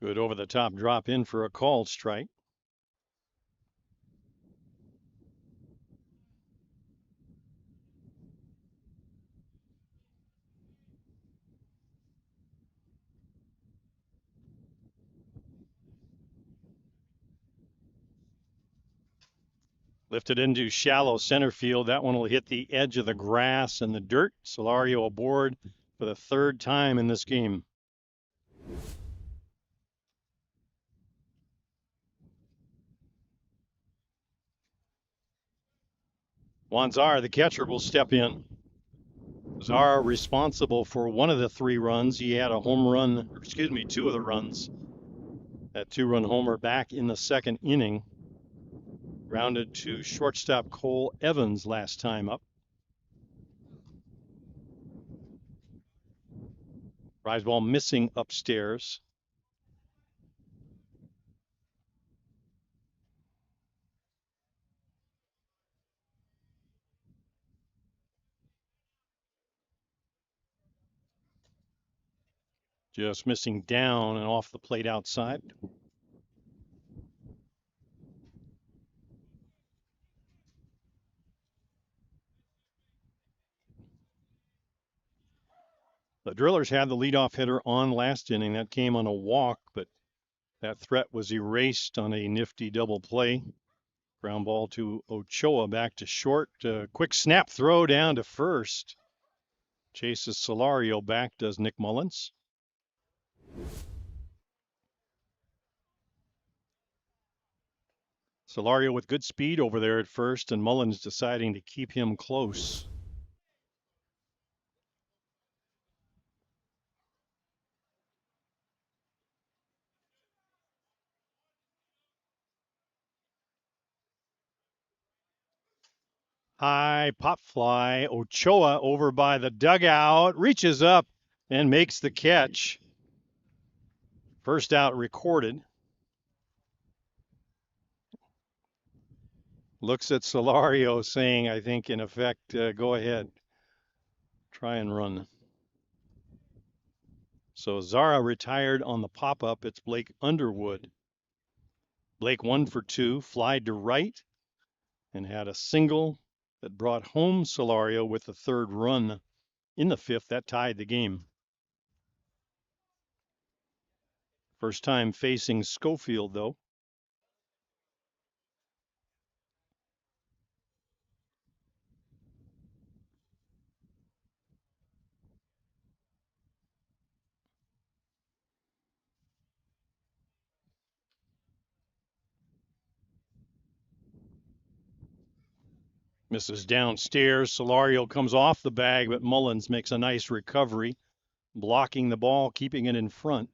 Good over the top drop in for a called strike. Lifted into shallow center field. That one will hit the edge of the grass and the dirt. Solario aboard for the 3rd time in this game. Juan Zar, the catcher, will step in. Zar responsible for one of the 3 runs. He had a home run, 2 of the runs. That 2-run homer back in the 2nd inning. Grounded to shortstop Cole Evans last time up. Rise ball missing upstairs. Just missing down and off the plate outside. The Drillers had the leadoff hitter on last inning. That came on a walk, but that threat was erased on a nifty double play. Ground ball to Ochoa, back to short. Quick snap throw down to first. Chases Solario back, does Nick Mullins. Solario with good speed over there at first, and Mullins deciding to keep him close. High pop fly. Ochoa over by the dugout, reaches up and makes the catch. First out recorded. Looks at Solario saying, I think, in effect, go ahead. Try and run. So Zara retired on the pop-up. It's Blake Underwood. Blake 1 for 2, flied to right, and had a single that brought home Solario with the third run in the fifth. That tied the game. First time facing Schofield, though. Misses downstairs. Solario comes off the bag, but Mullins makes a nice recovery, blocking the ball, keeping it in front.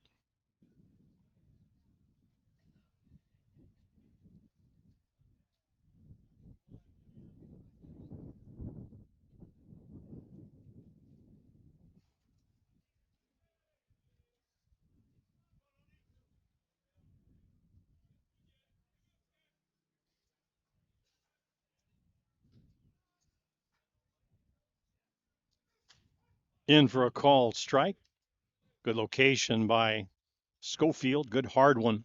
In for a called strike. Good location by Schofield. Good hard one.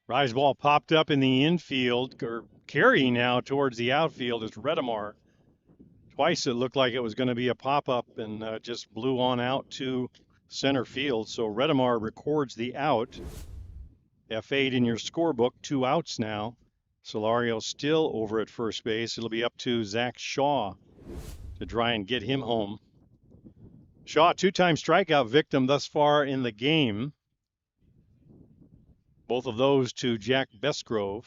Rise ball popped up in the infield, or carrying now towards the outfield is Redemar. Twice it looked like it was going to be a pop-up and just blew on out to center field. So Redemar records the out. F8 in your scorebook, 2 outs now. Solario still over at first base. It'll be up to Zach Shaw to try and get him home. Shaw, 2-time strikeout victim thus far in the game. Both of those to Jack Besgrove.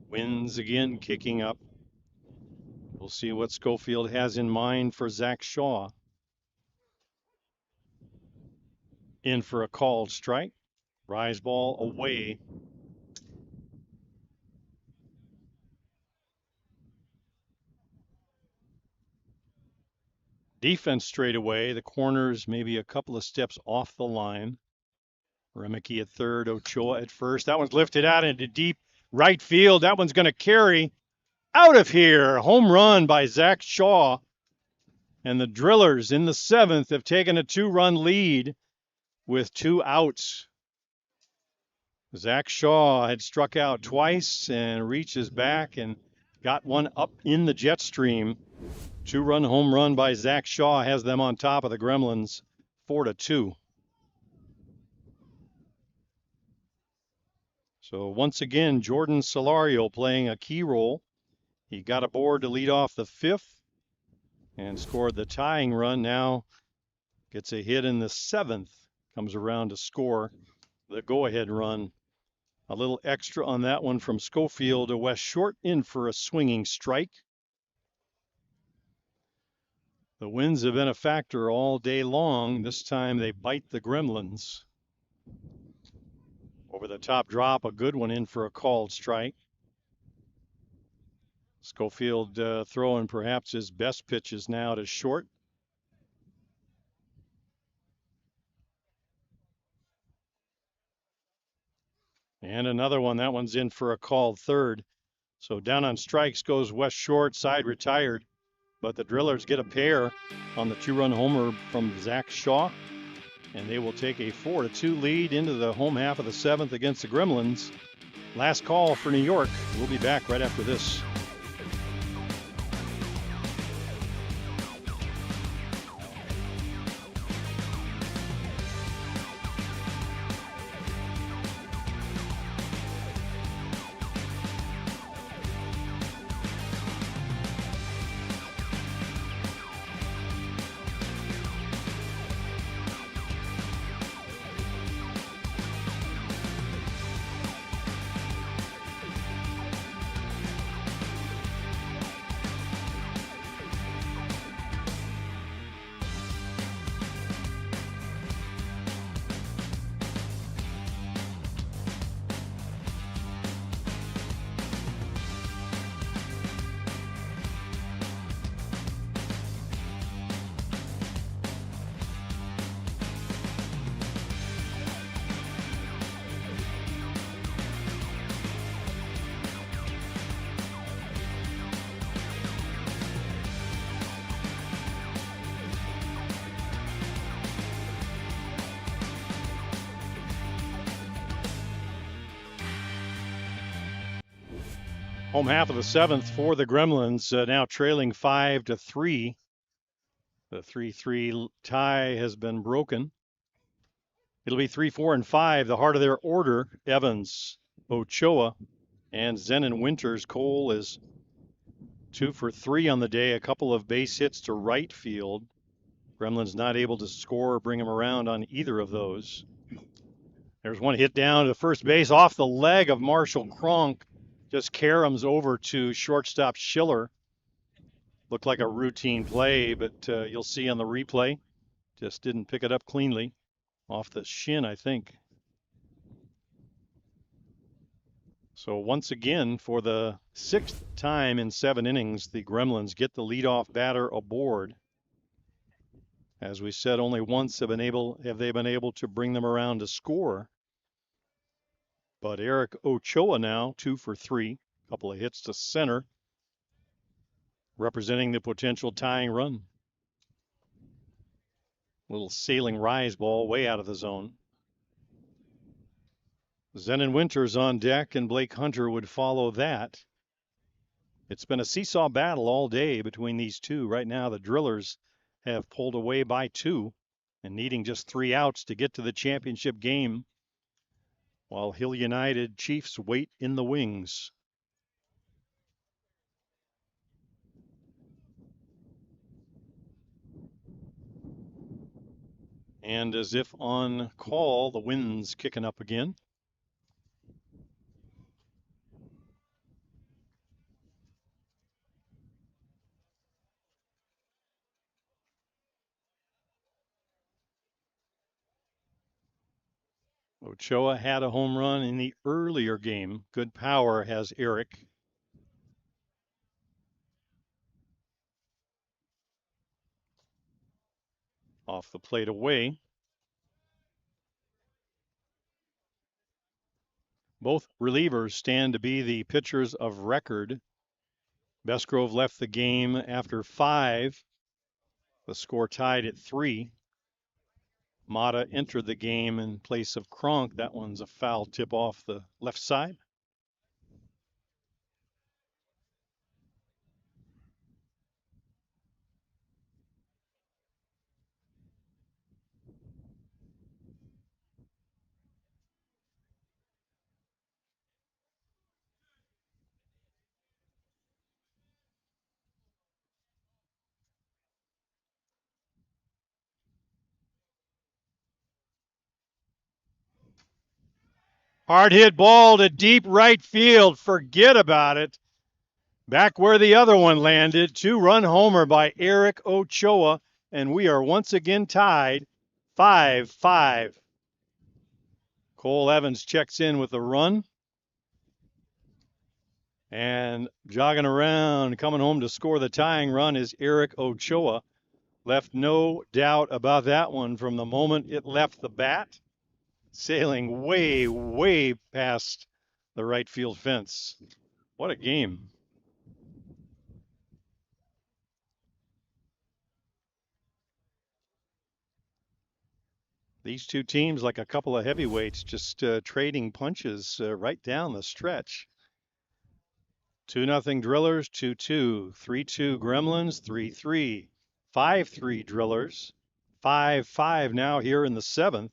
Winds again kicking up. We'll see what Schofield has in mind for Zach Shaw. In for a called strike. Rise ball away. Defense straight away. The corners maybe a couple of steps off the line. Remicke at third, Ochoa at first. That one's lifted out into deep right field. That one's going to carry out of here. Home run by Zach Shaw. And the Drillers in the 7th have taken a 2-run lead with 2 outs. Zach Shaw had struck out twice and reaches back and got one up in the jet stream. 2-run home run by Zach Shaw has them on top of the Gremlins, 4-2. So once again, Jordan Solario playing a key role. He got aboard to lead off the 5th and scored the tying run. Now gets a hit in the 7th, comes around to score the go-ahead run. A little extra on that one from Schofield to West Short, in for a swinging strike. The winds have been a factor all day long. This time they bite the Gremlins. Over the top drop, a good one, in for a called strike. Schofield throwing perhaps his best pitches now to Short. And another one. That one's in for a called third. So down on strikes goes West Short, side retired. But the Drillers get a pair on the 2-run homer from Zach Shaw. And they will take a 4-2 lead into the home half of the 7th against the Gremlins. Last call for New York. We'll be back right after this. Home half of the seventh for the Gremlins, now trailing 5-3. The 3-3 tie has been broken. It'll be 3, 4, and 5. The heart of their order: Evans, Ochoa, and Zenon Winters. Cole is 2 for 3 on the day, a couple of base hits to right field. Gremlins not able to score or bring him around on either of those. There's one hit down to first base off the leg of Marshall Cronk. Just caroms over to shortstop Schiller. Looked like a routine play, but you'll see on the replay, just didn't pick it up cleanly. Off the shin, I think. So once again, for the 6th time in 7 innings, the Gremlins get the leadoff batter aboard. As we said, only once have they been able to bring them around to score. But Eric Ochoa now 2 for 3, a couple of hits to center, representing the potential tying run. Little sailing rise ball way out of the zone. Zenon Winters on deck, and Blake Hunter would follow that. It's been a seesaw battle all day between these two. Right now, the Drillers have pulled away by 2 and needing just 3 outs to get to the championship game, while Hill United Chiefs wait in the wings. And as if on call, the wind's kicking up again. Ochoa had a home run in the earlier game. Good power has Eric. Off the plate away. Both relievers stand to be the pitchers of record. Bestgrove left the game after 5. The score tied at 3. Mata entered the game in place of Cronk. That one's a foul tip off the left side. Hard hit ball to deep right field. Forget about it. Back where the other one landed. 2-run homer by Eric Ochoa, and we are once again tied 5-5. Cole Evans checks in with a run. And jogging around, coming home to score the tying run is Eric Ochoa. Left no doubt about that one from the moment it left the bat. Sailing way, way past the right field fence. What a game. These two teams, like a couple of heavyweights, just trading punches right down the stretch. 2-0 Drillers, 2-2, 3-2 Gremlins, 3-3, 5-3 Drillers, 5-5 now here in the 7th,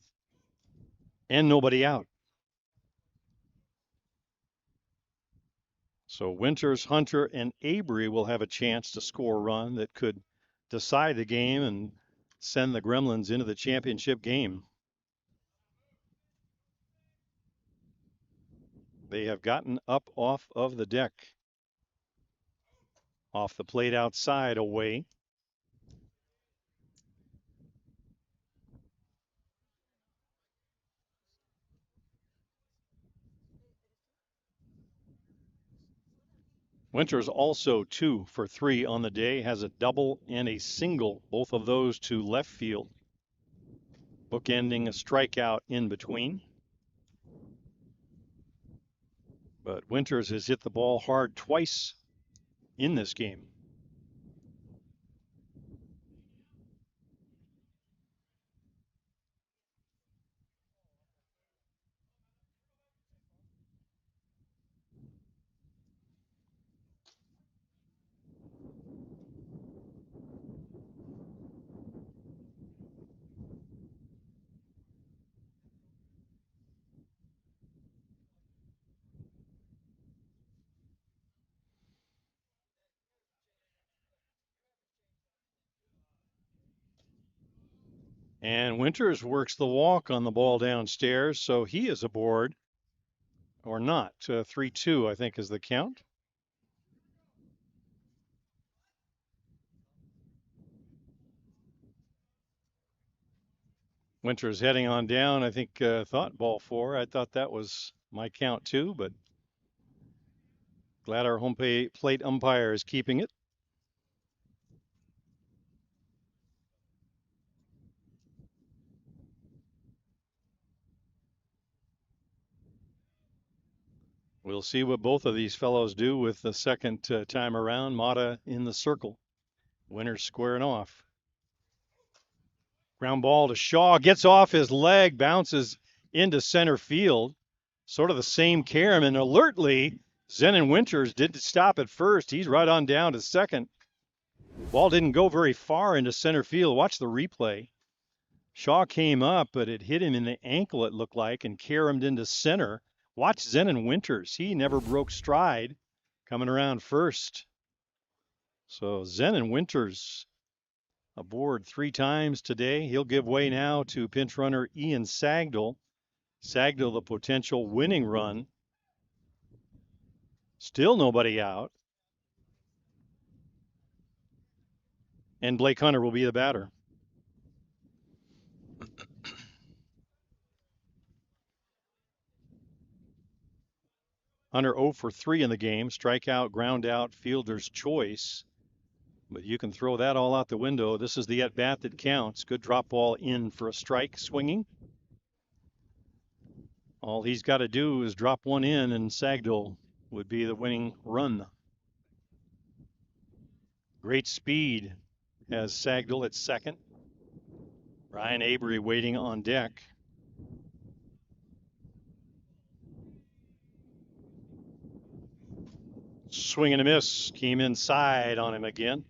and nobody out. So Winters, Hunter, and Avery will have a chance to score a run that could decide the game and send the Gremlins into the championship game. They have gotten up off of the deck. Off the plate outside, away. Winters also 2 for 3 on the day, has a double and a single, both of those to left field, bookending a strikeout in between. But Winters has hit the ball hard twice in this game. And Winters works the walk on the ball downstairs, so he is aboard. Or not. 3-2, I think, is the count. Winters heading on down, I think, thought ball 4. I thought that was my count too, but glad our home plate umpire is keeping it. We'll see what both of these fellows do with the second time around. Mata in the circle. Winters squaring off. Ground ball to Shaw. Gets off his leg, bounces into center field. Sort of the same carom, and alertly, Zenon Winters didn't stop at first. He's right on down to second. Ball didn't go very far into center field. Watch the replay. Shaw came up, but it hit him in the ankle, it looked like, and caromed into center. Watch Zenon Winters. He never broke stride coming around first. So Zenon Winters aboard 3 times today. He'll give way now to pinch runner Ian Sagdahl. Sagdahl, the potential winning run. Still nobody out. And Blake Hunter will be the batter. Hunter 0 for 3 in the game. Strikeout, ground out, fielder's choice. But you can throw that all out the window. This is the at-bat that counts. Good drop ball in for a strike, swinging. All he's got to do is drop one in, and Sagdahl would be the winning run. Great speed has Sagdahl at second. Ryan Avery waiting on deck. Swing and a miss. Came inside on him again.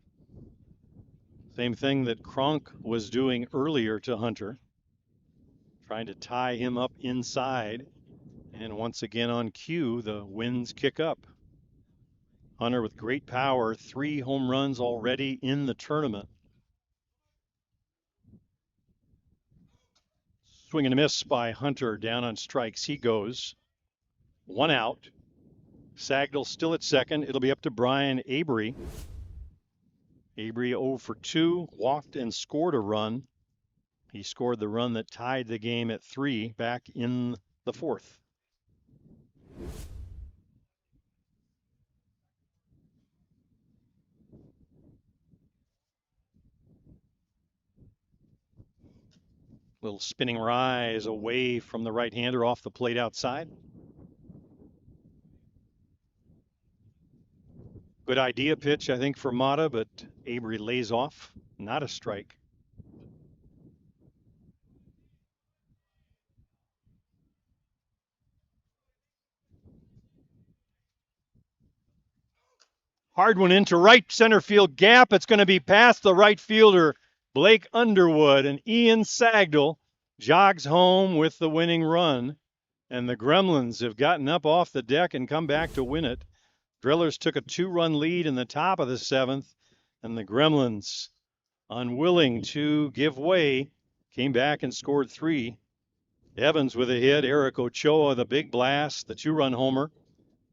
Same thing that Cronk was doing earlier to Hunter. Trying to tie him up inside. And once again on cue, the winds kick up. Hunter with great power. 3 home runs already in the tournament. Swing and a miss by Hunter. Down on strikes he goes. 1 out. Sagdahl still at second. It'll be up to Brian Avery. Avery 0 for 2, walked and scored a run. He scored the run that tied the game at 3 back in the 4th. Little spinning rise away from the right-hander off the plate outside. Good idea pitch, I think, for Mata, but Avery lays off. Not a strike. Hard one into right center field gap. It's going to be past the right fielder, Blake Underwood, and Ian Sagdahl jogs home with the winning run. And the Gremlins have gotten up off the deck and come back to win it. Drillers took a 2-run lead in the top of the 7th, and the Gremlins, unwilling to give way, came back and scored 3. Evans with a hit, Eric Ochoa the big blast, the 2-run homer,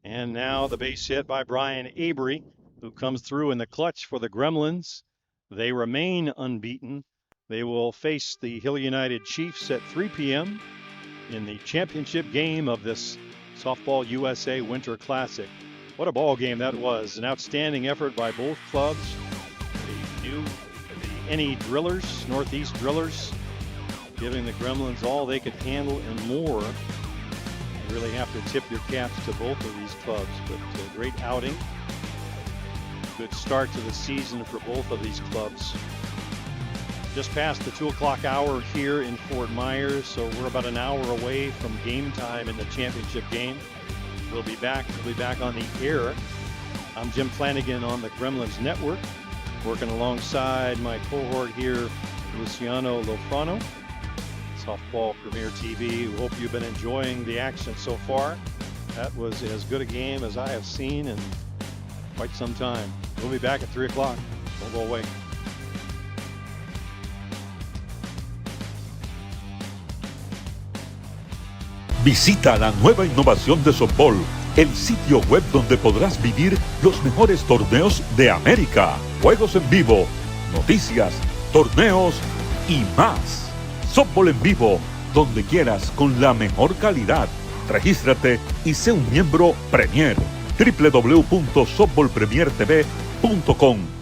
and now the base hit by Brian Avery, who comes through in the clutch for the Gremlins. They remain unbeaten. They will face the Hill United Chiefs at 3 p.m. in the championship game of this Softball USA Winter Classic. What a ball game that was. An outstanding effort by both clubs. The NE Drillers, Northeast Drillers, giving the Gremlins all they could handle and more. You really have to tip your caps to both of these clubs, but a great outing. Good start to the season for both of these clubs. Just past the 2 o'clock hour here in Fort Myers, so we're about an hour away from game time in the championship game. We'll be back on the air. I'm Jim Flanagan on the Gremlins Network, working alongside my cohort here, Luciano Lofrano, Softball Premier TV. We hope you've been enjoying the action so far. That was as good a game as I have seen in quite some time. We'll be back at 3 o'clock. Don't go away. Visita la nueva innovación de softball, el sitio web donde podrás vivir los mejores torneos de América, juegos en vivo, noticias, torneos y más. Softball en vivo, donde quieras con la mejor calidad. Regístrate y sé un miembro Premier. www.softballpremiertv.com